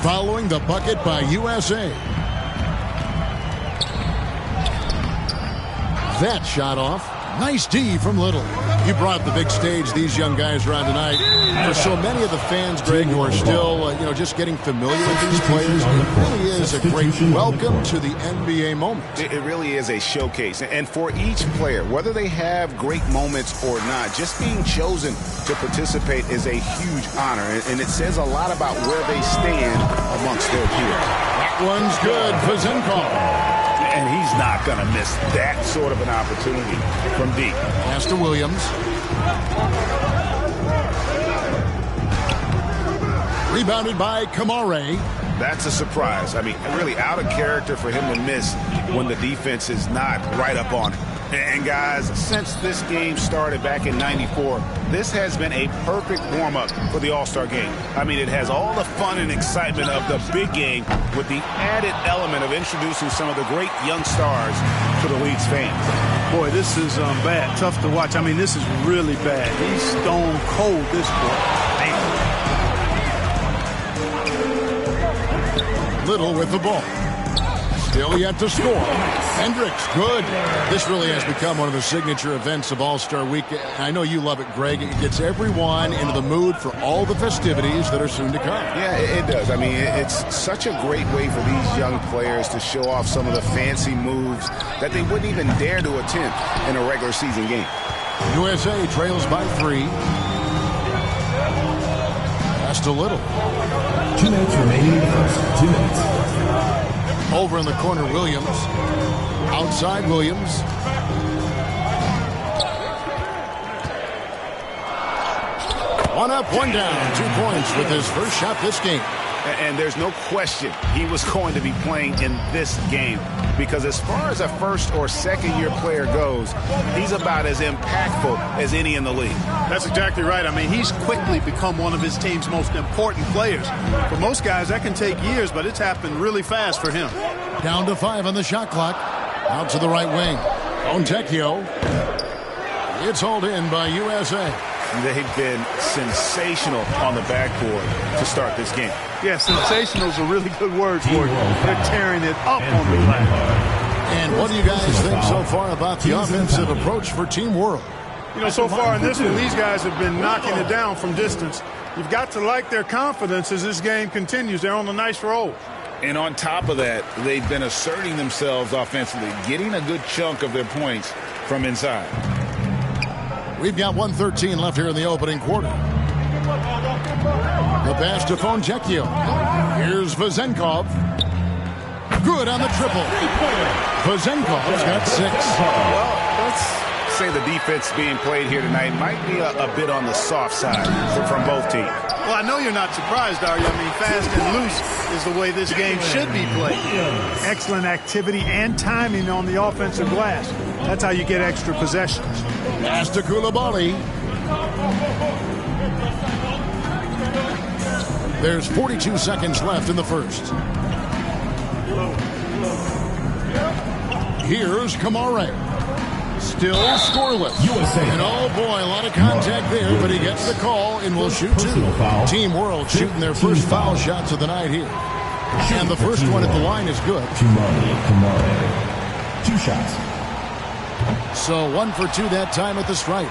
following the bucket by USA. That shot off. Nice D from Little. You brought the big stage these young guys around tonight. For so many of the fans, Greg, who are still, just getting familiar with these players, it really is a great welcome to the NBA moment. It really is a showcase. And for each player, whether they have great moments or not, just being chosen to participate is a huge honor. And it says a lot about where they stand amongst their peers. That one's good for Zenkov. And he's not going to miss that sort of an opportunity from deep. Pass to Williams. Rebounded by Kamare. That's a surprise. I mean, really out of character for him to miss when the defense is not right up on it. And guys, since this game started back in '94, this has been a perfect warm-up for the All-Star game. I mean, it has all the fun and excitement of the big game with the added element of introducing some of the great young stars to the league's fans. Boy, this is bad. Tough to watch. I mean, this is really bad. He's stone cold, this boy. Little with the ball. Still yet to score. Hendricks, good. This really has become one of the signature events of All-Star Week. I know you love it, Greg. It gets everyone into the mood for all the festivities that are soon to come. Yeah, it does. I mean, it's such a great way for these young players to show off some of the fancy moves that they wouldn't even dare to attempt in a regular season game. USA trails by 3. Pass to Little. 2 minutes remaining in the first. 2 minutes. Over in the corner, Williams. Outside, Williams. One up, one down. 2 points with his first shot this game. And there's no question he was going to be playing in this game because as far as a first or second year player goes, he's about as impactful as any in the league. That's exactly right. I mean, he's quickly become one of his team's most important players. For most guys, that can take years, but it's happened really fast for him. Down to 5 on the shot clock. Out to the right wing. Fontecchio. It's hauled in by USA. They've been sensational on the backboard to start this game. Yeah, sensational is a really good word for it. They're tearing it up on the glass. And what do you guys think so far about the offensive approach for Team World? You know, so far in this one, these guys have been knocking it down from distance. You've got to like their confidence as this game continues. They're on a nice roll. And on top of that, they've been asserting themselves offensively, getting a good chunk of their points from inside. We've got 1:13 left here in the opening quarter. The pass to Fonjekio. Here's Vezenkov. Good on the triple. Vezenkov's got 6. Well, let's say the defense being played here tonight might be a bit on the soft side from both teams. Well, I know you're not surprised, are you? I mean, fast and loose is the way this game should be played. Excellent activity and timing on the offensive glass. That's how you get extra possessions. Pass to Koulibaly. There's 42 seconds left in the first. Here's Kamare. Still scoreless. And oh boy, a lot of contact there, but he gets the call and will shoot 2. Team World shooting their first foul shots of the night here. And the first one at the line is good. Kamare. 2 shots. So 1 for 2 that time at the stripe.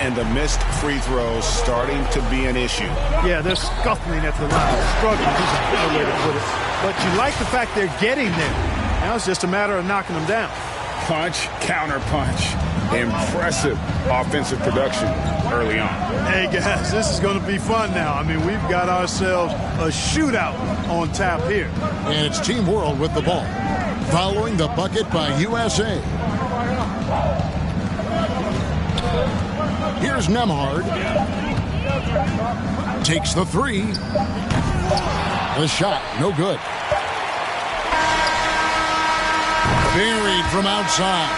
And the missed free throws starting to be an issue. Yeah, they're scuffling at the line. Struggling is a better way to put it. But you like the fact they're getting there. Now it's just a matter of knocking them down. Punch, counter punch. Impressive offensive production early on. Hey, guys, this is going to be fun now. I mean, we've got ourselves a shootout on tap here. And it's Team World with the ball. Following the bucket by USA. Here's Nemhard. Takes the 3. The shot, no good. Buried from outside.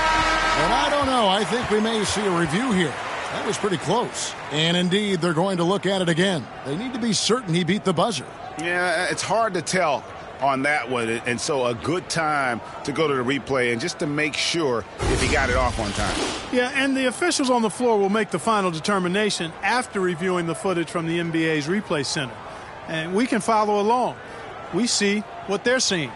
And I don't know. I think we may see a review here. That was pretty close. And indeed, they're going to look at it again. They need to be certain he beat the buzzer. Yeah, it's hard to tell on that one. And so a good time to go to the replay and just to make sure if he got it off on time. Yeah, and the officials on the floor will make the final determination after reviewing the footage from the NBA's replay center. And we can follow along. We see what they're seeing.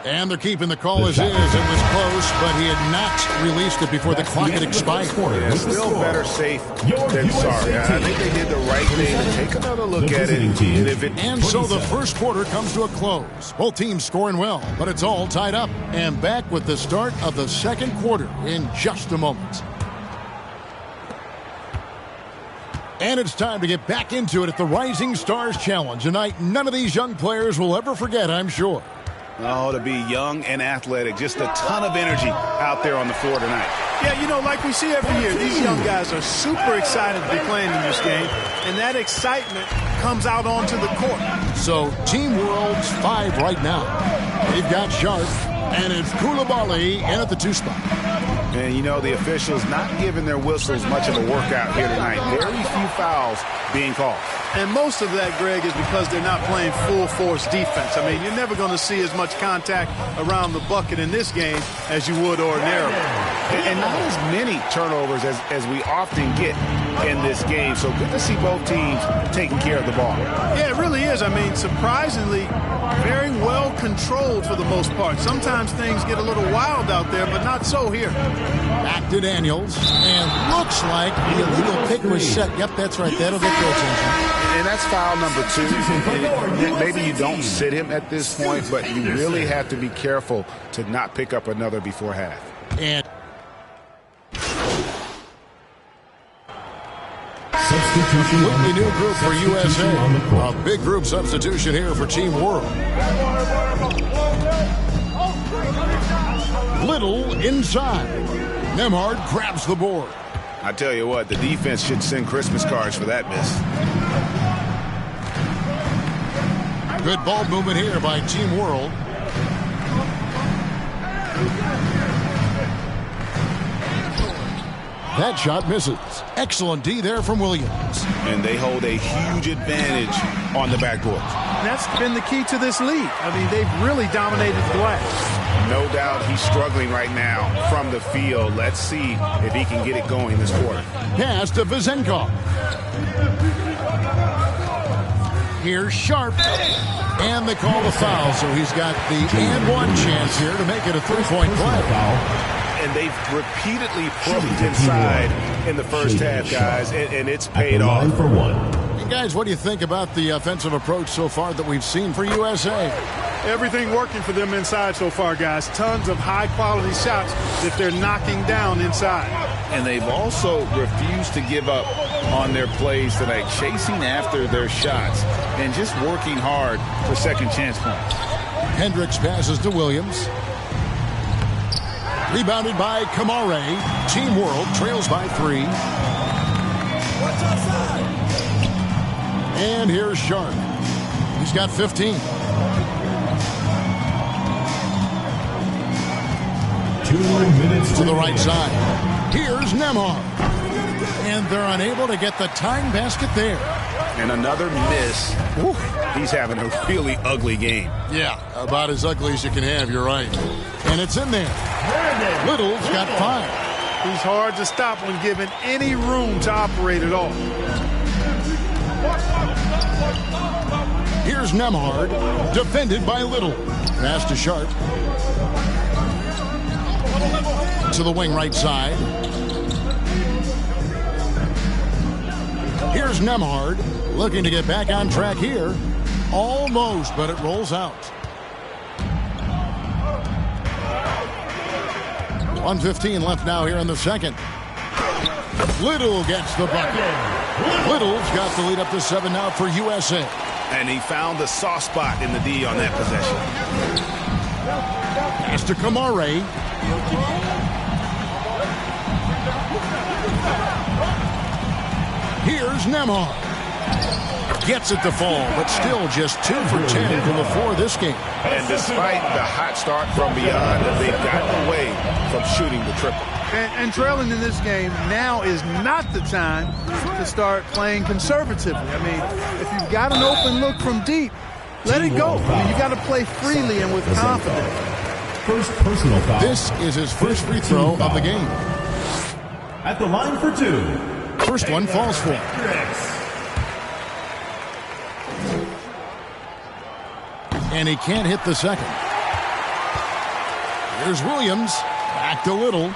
And they're keeping the call as is. It was close, but he had not released it before the clock had expired. Yeah, still better safe than sorry. I think they did the right thing to take another look at it. And so the first quarter comes to a close. Both teams scoring well, but it's all tied up. And back with the start of the second quarter in just a moment. And it's time to get back into it at the Rising Stars Challenge. Tonight, none of these young players will ever forget, I'm sure. Oh, to be young and athletic. Just a ton of energy out there on the floor tonight. Yeah, you know, like we see every year, these young guys are super excited to be playing in this game, and that excitement comes out onto the court. So, Team World's 5 right now. They've got Sharp, and it's Koulibaly in at the 2 spot. And, you know, the officials not giving their whistles much of a workout here tonight. Very few fouls being called. And most of that, Greg, is because they're not playing full-force defense. I mean, you're never going to see as much contact around the bucket in this game as you would ordinarily. And not as many turnovers as we often get in this game. So good to see both teams taking care of the ball. Yeah, it really is. I mean, surprisingly, very well controlled for the most part. Sometimes things get a little wild out there, but not so here. Back to Daniels, and looks like the illegal pick was set. Yep, that's right. That'll get their attention. And that's foul number 2. Maybe you don't sit him at this point, but you really have to be careful to not pick up another before half. And Substitution. completely new group for USA. A big group substitution here for Team World. Little inside. Nemhard grabs the board. I tell you what, the defense should send Christmas cards for that miss. Good ball movement here by Team World. That shot misses. Excellent D there from Williams. And they hold a huge advantage on the backboard. That's been the key to this lead. I mean, they've really dominated the glass. No doubt he's struggling right now from the field. Let's see if he can get it going this quarter. Pass to Vezenkov. Here's Sharp. And they call the foul, so he's got the and one chance here to make it a 3-point play. and they've repeatedly probed inside in the first half, guys, and it's paid off. For one. And guys, what do you think about the offensive approach so far that we've seen for USA? Everything working for them inside so far, guys. Tons of high-quality shots that they're knocking down inside. And they've also refused to give up on their plays tonight, chasing after their shots and just working hard for second chance points. Hendricks passes to Williams. Rebounded by Kamare. Team World trails by 3. And here's Sharp. He's got 15. 2 minutes to the right side. Here's Nembhard. And they're unable to get the tying basket there. And another miss. Woo. He's having a really ugly game. Yeah, about as ugly as you can have, you're right. And it's in there. Little's got 5. He's hard to stop when given any room to operate at all. Here's Nembhard, defended by Little. Pass to Sharp. To the wing right side. Here's Nembhard, looking to get back on track here. Almost, but it rolls out. 1:15 left now here in the second. Little gets the bucket. Little's got the lead up to 7 now for USA. And he found the soft spot in the D on that possession. Pass to Kamare. Here's Nembhard. Gets it to fall, but still just 2 for 10 from the floor this game. And despite the hot start from beyond, they've gotten away from shooting the triple. And trailing in this game, now is not the time to start playing conservatively. I mean, if you've got an open look from deep, let it go. I mean, you got to play freely and with confidence. First personal foul. This is his first free throw of the game. At the line for 2. First one falls for. And he can't hit the second. Here's Williams. Back to Little.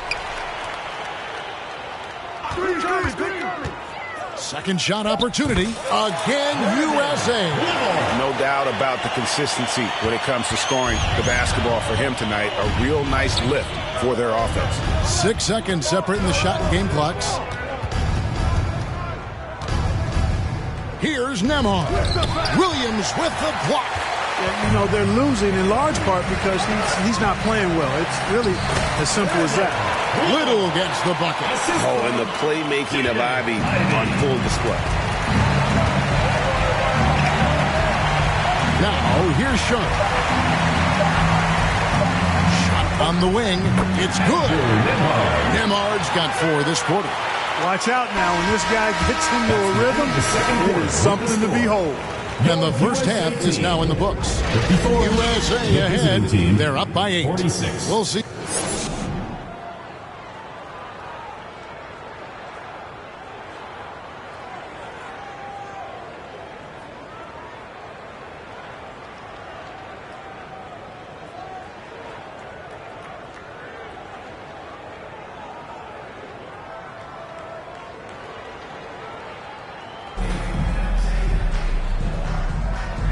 Second shot opportunity. Again, USA. No doubt about the consistency when it comes to scoring the basketball for him tonight. A real nice lift for their offense. 6 seconds separating the shot and game clocks. Here's Nembhard. Williams with the block. Yeah, you know, they're losing in large part because he's not playing well. It's really as simple as that. Little gets the bucket. Oh, and the playmaking of Ivy on full display. Now, here's Sharp. Shot on the wing. It's good. Nembhard's got 4 this quarter. Watch out now. When this guy gets into a rhythm, it is something to behold. And the first half is now in the books. USA ahead. They're up by 8. 46. We'll see.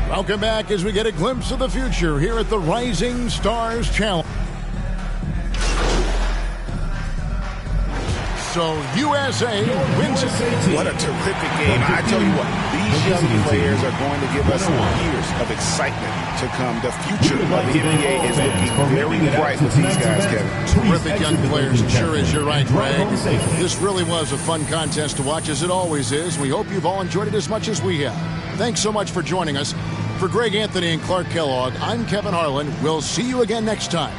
Welcome back as we get a glimpse of the future here at the Rising Stars Challenge. So USA wins it. What a terrific game. I tell you what, these young players are going to give us years of excitement to come. The future of the NBA is looking very bright with these guys, Kevin. Terrific young players, it sure is. You're right, Greg. This really was a fun contest to watch, as it always is. We hope you've all enjoyed it as much as we have. Thanks so much for joining us. For Greg Anthony and Clark Kellogg, I'm Kevin Harlan. We'll see you again next time.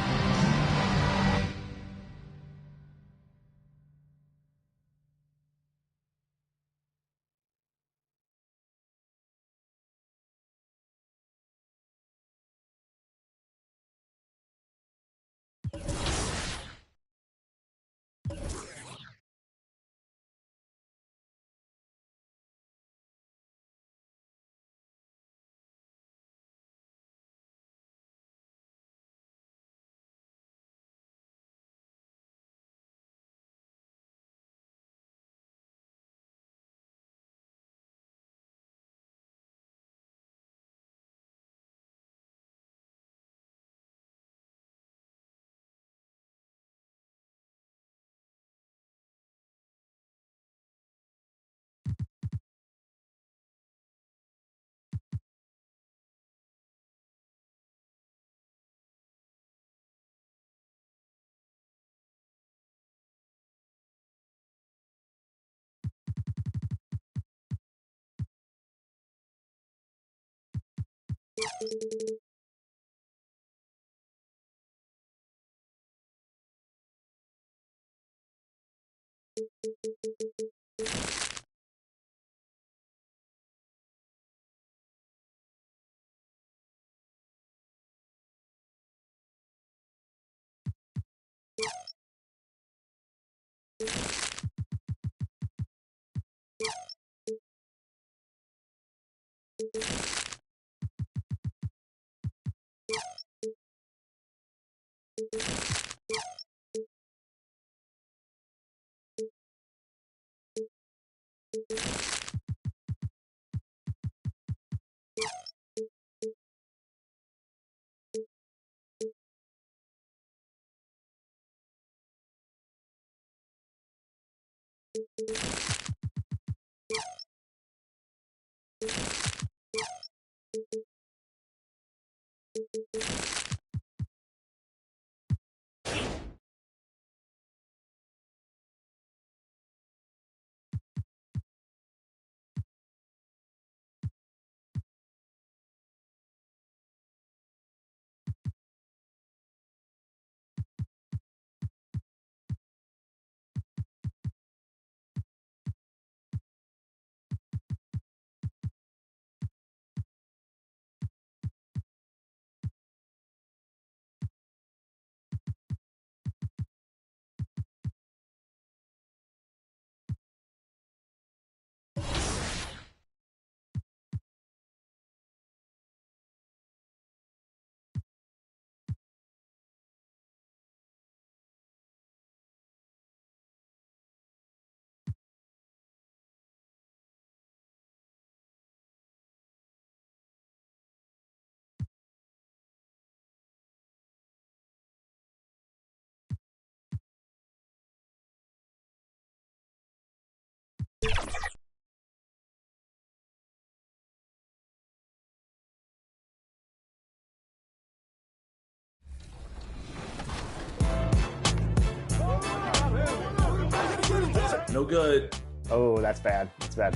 No good. Oh, that's bad. That's bad.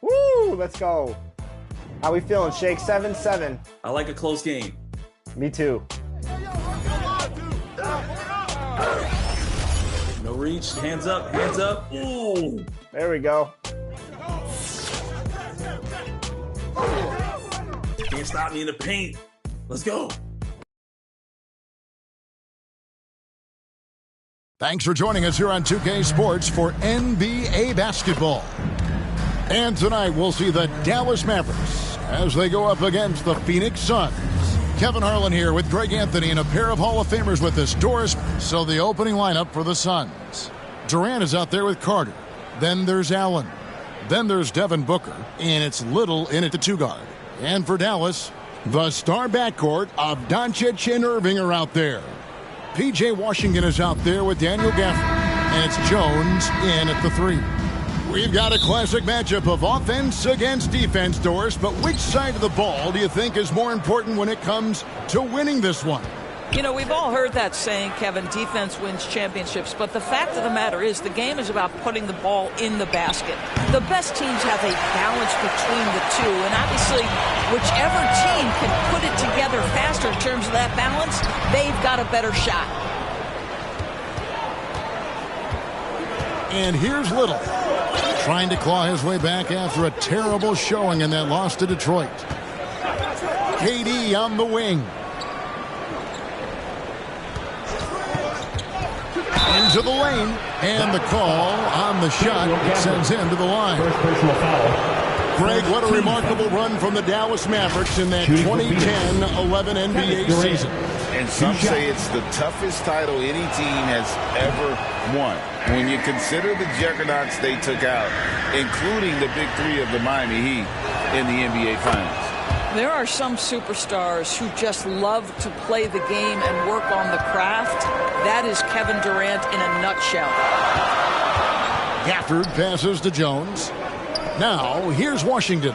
Woo! Let's go. How we feeling, Shake? 7-7. I like a close game. Me too. No reach. Hands up. Hands up. Ooh. There we go. Can't stop me in the paint. Let's go. Thanks for joining us here on 2K Sports for NBA basketball. And tonight we'll see the Dallas Mavericks as they go up against the Phoenix Suns. Kevin Harlan here with Greg Anthony and a pair of Hall of Famers with us. Doris, so the opening lineup for the Suns. Durant is out there with Carter. Then there's Allen. Then there's Devin Booker. And it's Little in at the two guard. And for Dallas, the star backcourt of Doncic and Irving are out there. P.J. Washington is out there with Daniel Gafford. And it's Jones in at the three. We've got a classic matchup of offense against defense, Doris, but which side of the ball do you think is more important when it comes to winning this one? You know, we've all heard that saying, Kevin, defense wins championships, but the fact of the matter is the game is about putting the ball in the basket. The best teams have a balance between the two, and obviously whichever team can put it together faster in terms of that balance, they've got a better shot. And here's Little, trying to claw his way back after a terrible showing in that loss to Detroit. KD on the wing. Into the lane, and the call on the shot. It sends him to the line. First personal foul. Greg, what a remarkable run from the Dallas Mavericks in that 2010-11 NBA season. And some say it's the toughest title any team has ever won. When you consider the juggernauts they took out, including the big three of the Miami Heat in the NBA Finals. There are some superstars who just love to play the game and work on the craft. That is Kevin Durant in a nutshell. Gafford passes to Jones. Now, here's Washington.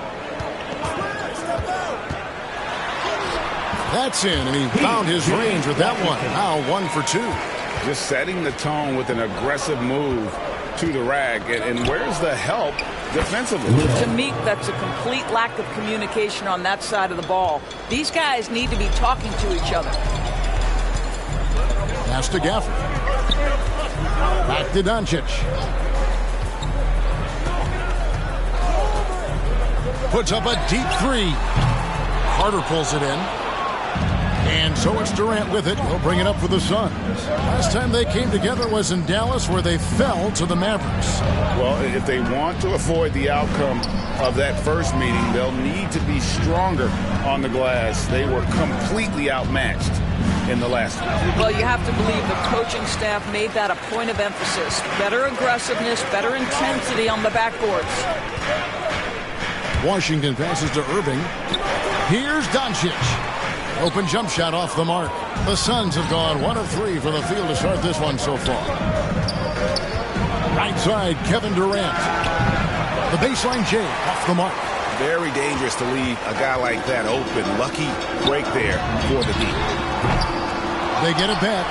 That's in, and he found his range with that one. Now 1 for 2. Just setting the tone with an aggressive move to the rag. And where's the help defensively? To me, that's a complete lack of communication on that side of the ball. These guys need to be talking to each other. Pass to Gafford. Back to Doncic. Puts up a deep three. Carter pulls it in. And so it's Durant with it. He'll bring it up for the Suns. Last time they came together was in Dallas, where they fell to the Mavericks. Well, if they want to avoid the outcome of that first meeting, they'll need to be stronger on the glass. They were completely outmatched in the last one. Well, you have to believe the coaching staff made that a point of emphasis. Better aggressiveness, better intensity on the backboards. Washington passes to Irving. Here's Doncic. Open jump shot off the mark. The Suns have gone 1 of 3 for the field to start this one so far. Right side, Kevin Durant. The baseline J off the mark. Very dangerous to leave a guy like that open. Lucky break there for the D. They get it back.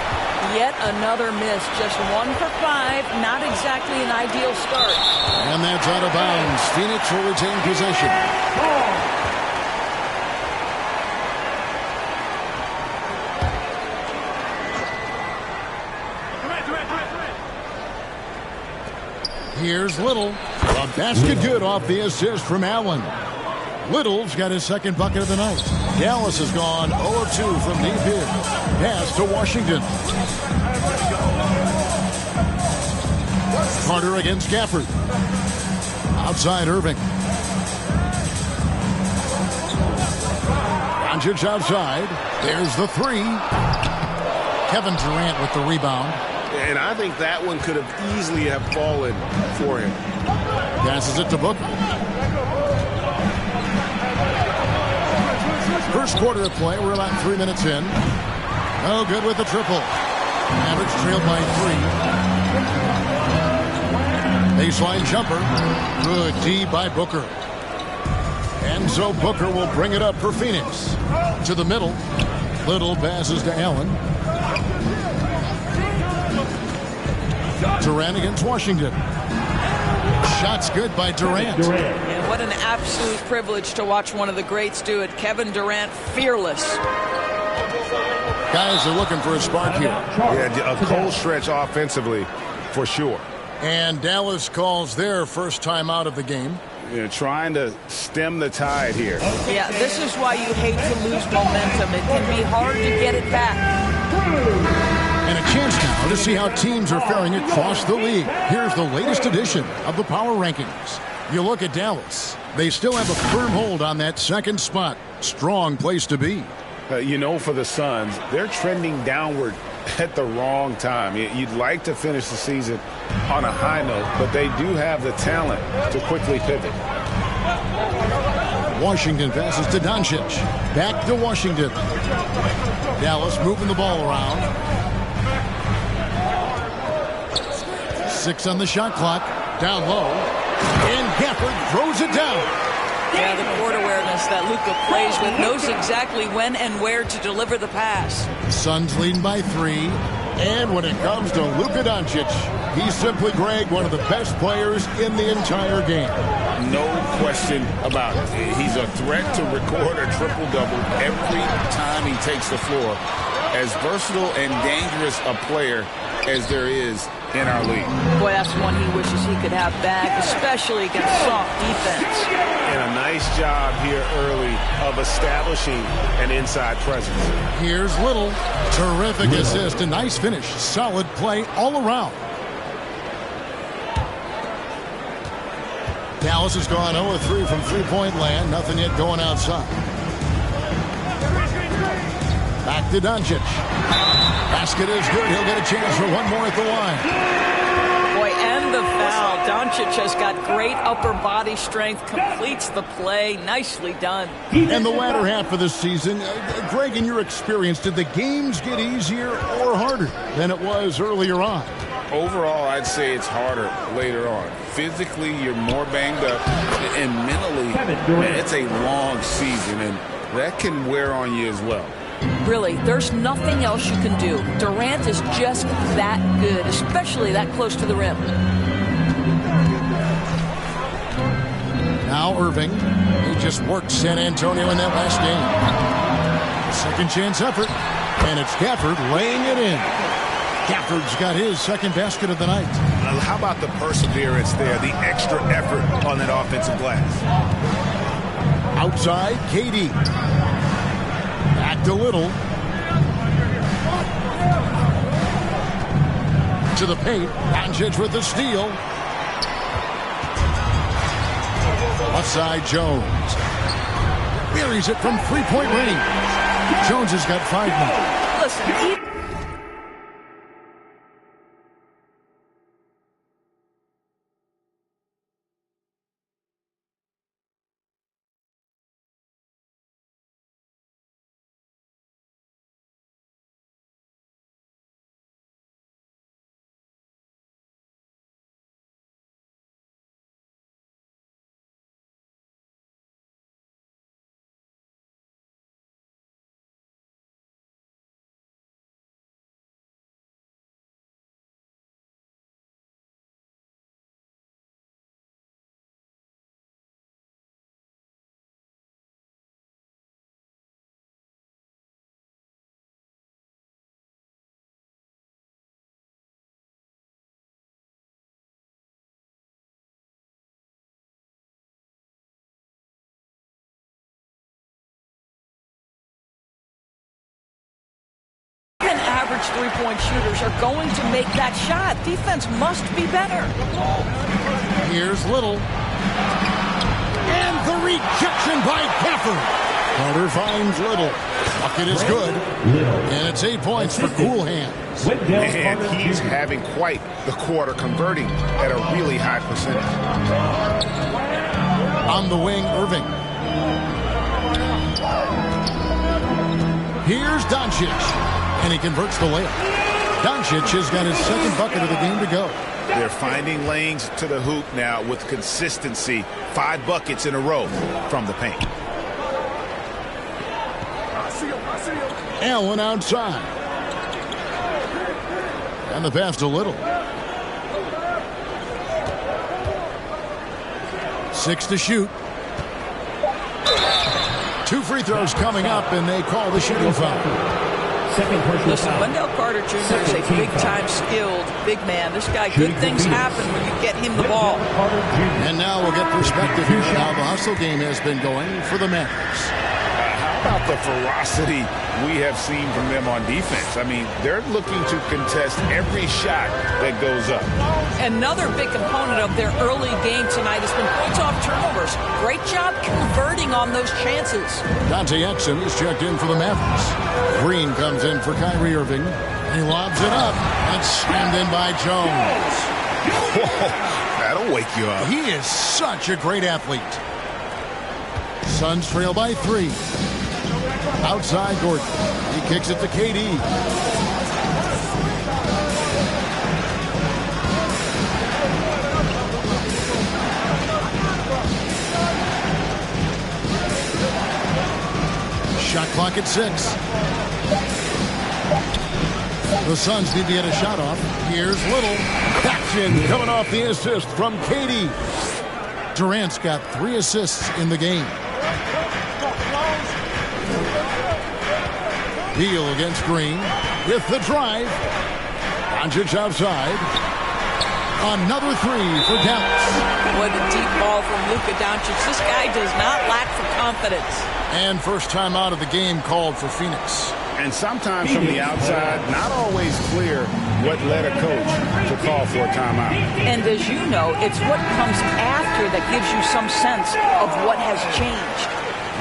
Yet another miss. Just 1 for 5. Not exactly an ideal start. And that's out of bounds. Phoenix will retain possession. Here's Little. A basket good off the assist from Allen. Little's got his second bucket of the night. Dallas has gone 0 of 2 from deep in. Pass to Washington. Carter against Gafford. Outside Irving. Doncic outside. There's the three. Kevin Durant with the rebound. And I think that one could have easily have fallen for him. Passes it to Booker. First quarter of play. We're about 3 minutes in. No good with the triple. Mavericks trailed by 3. Baseline jumper. Good D by Booker. And so Booker will bring it up for Phoenix. To the middle. Little passes to Allen. Durant against Washington. Shots good by Durant. And what an absolute privilege to watch one of the greats do it. Kevin Durant, fearless. Guys are looking for a spark here. Yeah, a cold stretch offensively, for sure. And Dallas calls their first time out of the game. You know, trying to stem the tide here. Yeah, this is why you hate to lose momentum. It can be hard to get it back. And a chance now to see how teams are faring across the league. Here's the latest edition of the Power Rankings. You look at Dallas. They still have a firm hold on that second spot. Strong place to be. You know, for the Suns, they're trending downward at the wrong time. You'd like to finish the season on a high note, but they do have the talent to quickly pivot. Washington passes to Doncic. Back to Washington. Dallas moving the ball around. 6 on the shot clock. Down low. And Gafford throws it down. Yeah, the court awareness that Luka plays with, knows exactly when and where to deliver the pass. Suns leading by 3. And when it comes to Luka Doncic, he's simply, Greg, one of the best players in the entire game. No question about it. He's a threat to record a triple-double every time he takes the floor. As versatile and dangerous a player as there is in our league. Boy, that's one he wishes he could have back, especially against soft defense. And a nice job here early of establishing an inside presence. Here's Little. Terrific assist. A nice finish. Solid play all around. Dallas has gone 0 of 3 from three-point land. Nothing yet going outside. Back to Doncic. Basket is good. He'll get a chance for one more at the line. Boy, and the foul. Doncic has got great upper body strength, completes the play. Nicely done. And the latter half of the season, Greg, in your experience, did the games get easier or harder than it was earlier on? Overall, I'd say it's harder later on. Physically, you're more banged up. And mentally, man, it's a long season, and that can wear on you as well. Really, there's nothing else you can do. Durant is just that good, especially that close to the rim. Now Irving. He just worked San Antonio in that last game. Second chance effort. And it's Gafford laying it in. Gafford's got his second basket of the night. How about the perseverance there, the extra effort on that offensive glass? Outside, KD. Back to Little. To the paint. Doncic with the steal. Left side, Jones. Buries it from three-point range. Jones has got 5 now. Listen, average three-point shooters are going to make that shot. Defense must be better. Here's Little. And the rejection by Gafford. Carter finds Little. Bucket is good. And it's 8 points for Cool Hands. And he's having quite the quarter, converting at a really high percentage. On the wing, Irving. Here's Doncic. And he converts the layup. Doncic has got his second bucket of the game to go. They're finding lanes to the hoop now with consistency. 5 buckets in a row from the paint. Allen outside. And the pass to Little. 6 to shoot. 2 free throws coming up, and they call the shooting foul. Listen, Wendell Carter Jr. is a big-time skilled big man. This guy, good things happen when you get him the ball. And now we'll get perspective here on how the hustle game has been going for the Mavericks. How about the ferocity we have seen from them on defense? I mean, they're looking to contest every shot that goes up. Another big component of their early game tonight has been points off turnovers. Great job converting on those chances. Dante Exum is checked in for the Mavericks. Green comes in for Kyrie Irving. He lobs it up, and it's slammed in by Jones. Whoa, that'll wake you up. He is such a great athlete. Suns trail by 3. Outside Gordon. He kicks it to KD. Shot clock at 6. The Suns need to get a shot off. Here's Little. Action coming off the assist from KD. Durant's got 3 assists in the game. Beal against Green with the drive. Doncic outside. Another 3 for Dallas. What a deep ball from Luka Doncic. This guy does not lack for confidence. And first time out of the game called for Phoenix. And sometimes from the outside, not always clear what led a coach to call for a timeout. And as you know, it's what comes after that gives you some sense of what has changed.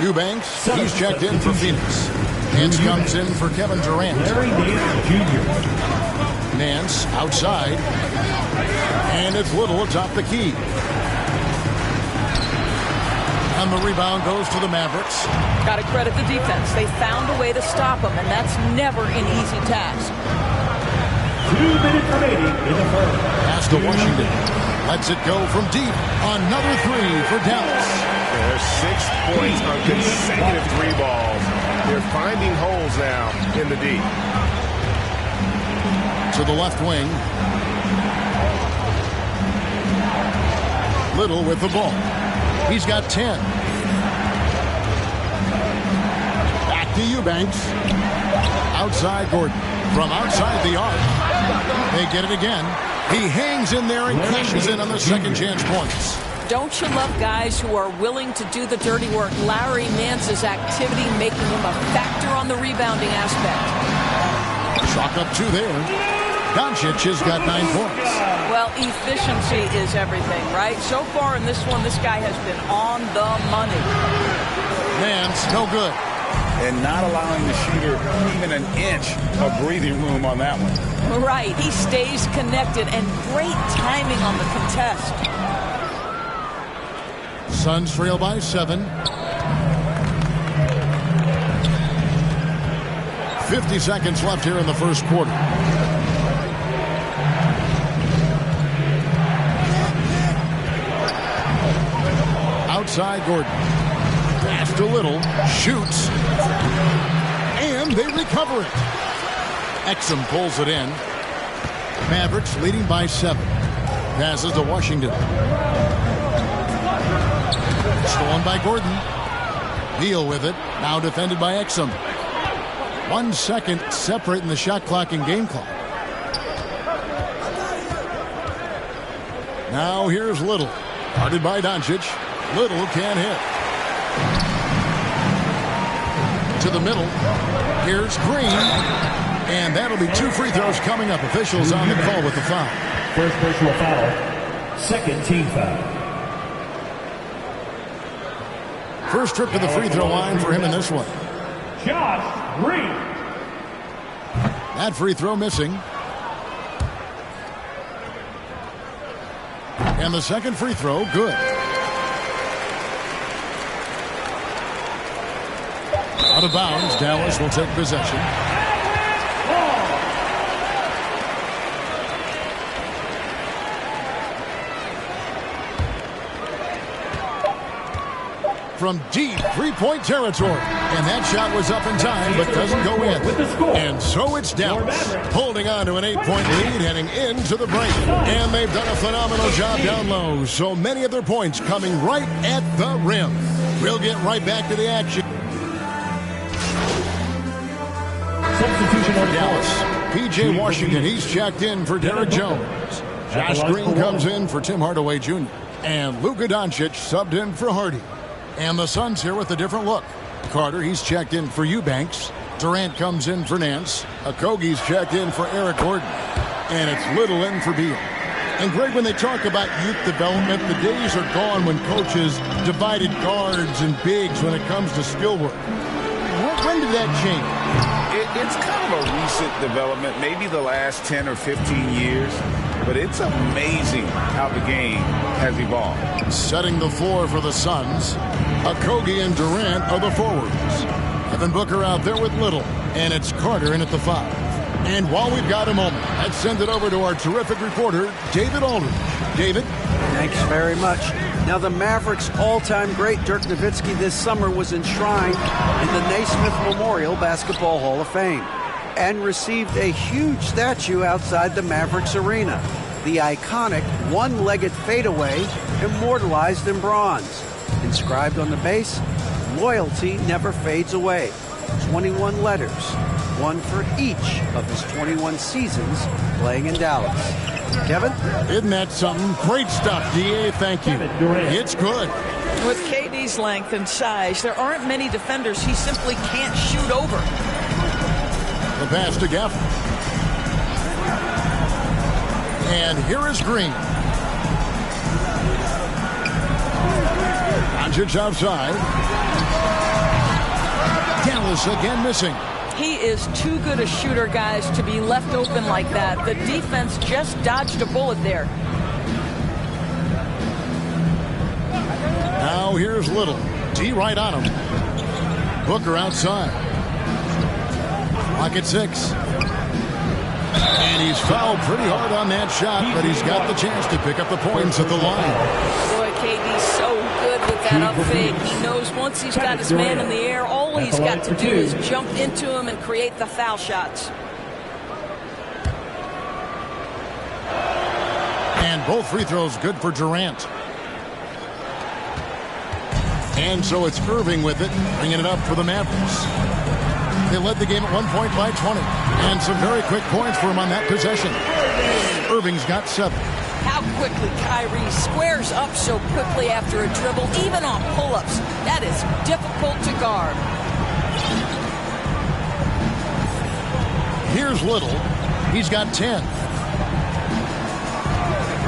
Eubanks, he's checked in for Phoenix. Nance comes in for Kevin Durant. Nance outside. And it's Little atop the key. And the rebound goes to the Mavericks. Got to credit the defense. They found a way to stop them, and that's never an easy task. 2 minutes remaining in the first. Pass to Washington. Lets it go from deep. Another 3 for Dallas. There's 6 points on consecutive 3 balls. They're finding holes now in the D. To the left wing. Little with the ball. He's got 10. Back to Eubanks. Outside Gordon. From outside the arc. They get it again. He hangs in there and cashes in on the second chance points. Don't you love guys who are willing to do the dirty work? Larry Nance's activity making him a factor on the rebounding aspect. Chalk up 2 there. Doncic has got 9 points. Well, efficiency is everything, right? So far in this one, this guy has been on the money. Nance, no good. And not allowing the shooter even an inch of breathing room on that one. Right. He stays connected, and great timing on the contest. Suns trail by 7. 50 seconds left here in the first quarter. Outside Gordon. Pass to Little. Shoots. And they recover it. Exum pulls it in. Mavericks leading by 7. Passes to Washington. Stolen by Gordon. Beal with it. Now defended by Exum. 1 second separating the shot clock and game clock. Now here's Little. Guarded by Doncic. Little can't hit. To the middle. Here's Green. And that'll be 2 free throws coming up. Officials on the call with the foul. First personal foul. Second team foul. First trip to the free throw line for him in this one. Josh Green. That free throw missing. And the second free throw, good. Out of bounds, Dallas will take possession. From deep three-point territory. And that shot was up in time, but doesn't go in. And so it's Dallas, holding on to an 8-point lead heading into the break. And they've done a phenomenal job down low. So many of their points coming right at the rim. We'll get right back to the action. Substitution For Dallas, P.J. Washington, he's checked in for Derek Jones. Josh Green comes in for Tim Hardaway Jr. And Luka Doncic subbed in for Hardy. And the Suns here with a different look. Carter, he's checked in for Eubanks. Durant comes in for Nance. Okogie's checked in for Eric Gordon. And it's Little in for Beal. And Greg, when they talk about youth development, the days are gone when coaches divided guards and bigs when it comes to skill work. When did that change? It's kind of a recent development, maybe the last 10 or 15 years. But it's amazing how the game has evolved. Setting the floor for the Suns, Okogie and Durant are the forwards. Devin Booker out there with Little, and it's Carter in at the 5. And while we've got a moment, let's send it over to our terrific reporter, David Aldridge. David? Thanks very much. Now, the Mavericks' all-time great Dirk Nowitzki this summer was enshrined in the Naismith Memorial Basketball Hall of Fame and received a huge statue outside the Mavericks arena. The iconic one-legged fadeaway immortalized in bronze. Inscribed on the base, loyalty never fades away. 21 letters, one for each of his 21 seasons playing in Dallas. Kevin? Isn't that something? Great stuff, D.A. Thank you. It's good. With KD's length and size, there aren't many defenders he simply can't shoot over. The pass to Gafford. And here is Green. Doncic outside. Dallas again missing. He is too good a shooter, guys, to be left open like that. The defense just dodged a bullet there. Now here's Little. D right on him. Booker outside. Clock at 6. And he's fouled pretty hard on that shot, but he's got the chance to pick up the points at the line. Boy, KD's so good with that up fake. He knows once he's got his man in the air, all he's got to do is jump into him and create the foul shots. And both free throws good for Durant. And so it's Irving with it, bringing it up for the Mavericks. They led the game at 1 point by 20. And some very quick points for him on that possession. Irving's got 7. How quickly Kyrie squares up so quickly after a dribble, even on pull-ups. That is difficult to guard. Here's Little. He's got 10.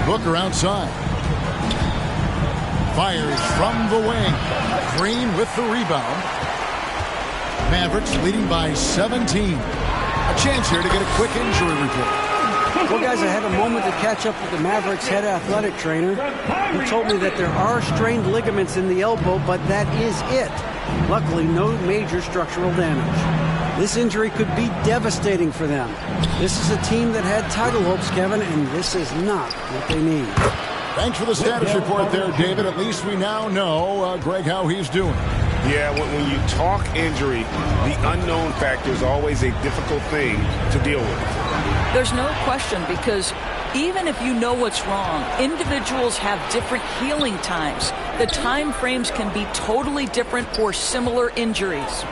Booker outside. Fires from the wing. Green with the rebound. Mavericks leading by 17. A chance here to get a quick injury report. Well, guys, I had a moment to catch up with the Mavericks head athletic trainer. He told me that there are strained ligaments in the elbow, but that is it. Luckily, no major structural damage. This injury could be devastating for them. This is a team that had title hopes, Kevin, and this is not what they need. Thanks for the status report there, David. At least we now know, Greg, how he's doing. Yeah, when you talk injury, the unknown factor is always a difficult thing to deal with. There's no question, because even if you know what's wrong, individuals have different healing times. The time frames can be totally different for similar injuries.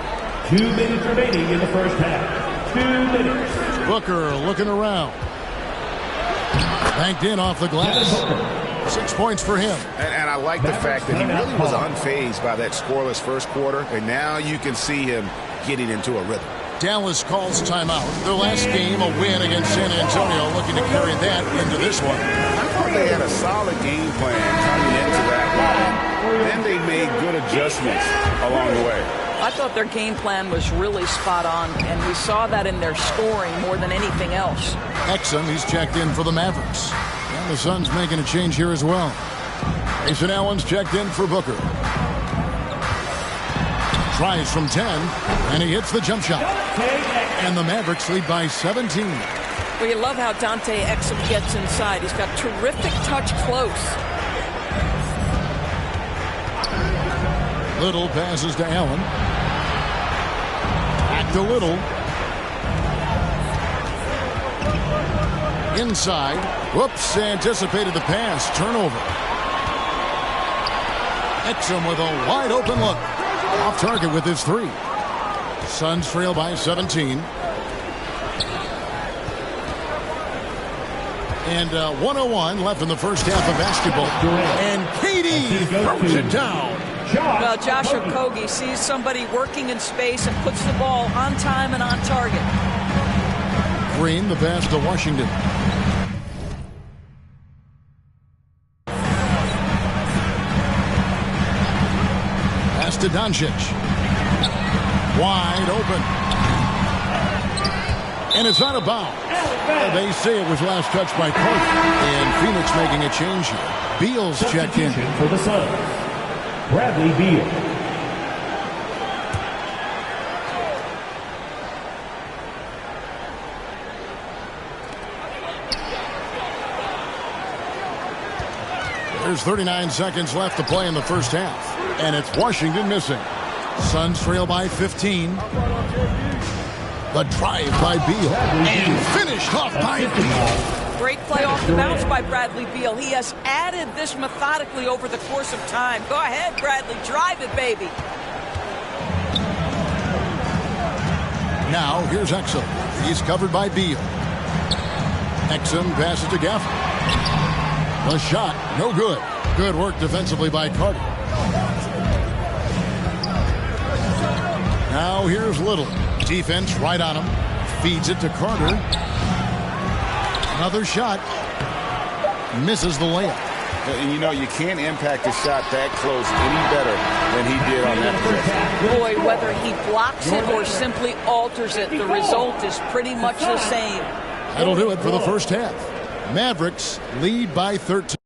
2 minutes remaining in the first half. 2 minutes. Booker looking around. Banked in off the glass. 6 points for him. And I like the fact that he really was unfazed by that scoreless first quarter, and now you can see him getting into a rhythm. Dallas calls timeout. Their last game, a win against San Antonio, looking to carry that into this one. I thought they had a solid game plan coming into that one. Then they made good adjustments along the way. I thought their game plan was really spot on, and we saw that in their scoring more than anything else. Exum, he's checked in for the Mavericks. And the Suns making a change here as well. Mason Allen's checked in for Booker. Tries from 10, and he hits the jump shot. And the Mavericks lead by 17. Well, you love how Dante Exum gets inside. He's got terrific touch close. Little passes to Allen. Back to Little. Inside. Whoops, anticipated the pass. Turnover. Exum with a wide open look. Off target with his 3. Suns trail by 17. And 1:01 left in the first half of basketball. And KD throws it down. Well, Josh Okogie sees somebody working in space and puts the ball on time and on target. Green, the pass to Washington. Pass to Doncic. Wide open. And it's out of bounds. They say it was last touched by Carter. And Phoenix making a change here. Beal's checked in. For the Suns, Bradley Beal. There's 39 seconds left to play in the first half. And it's Washington missing. Suns trail by 15. The drive by Beal. And finished off by Beal. Great play off the bounce by Bradley Beal. He has added this methodically over the course of time. Go ahead, Bradley. Drive it, baby. Now, here's Exum. He's covered by Beal. Exum passes to Gafford. The shot, no good. Good work defensively by Carter. Now, here's Little. Defense right on him. Feeds it to Carter. Another shot. Misses the layup. And you know, you can't impact a shot that close any better than he did on that possession. Boy, whether he blocks it or simply alters it, the result is pretty much the same. That'll do it for the first half. Mavericks lead by 13.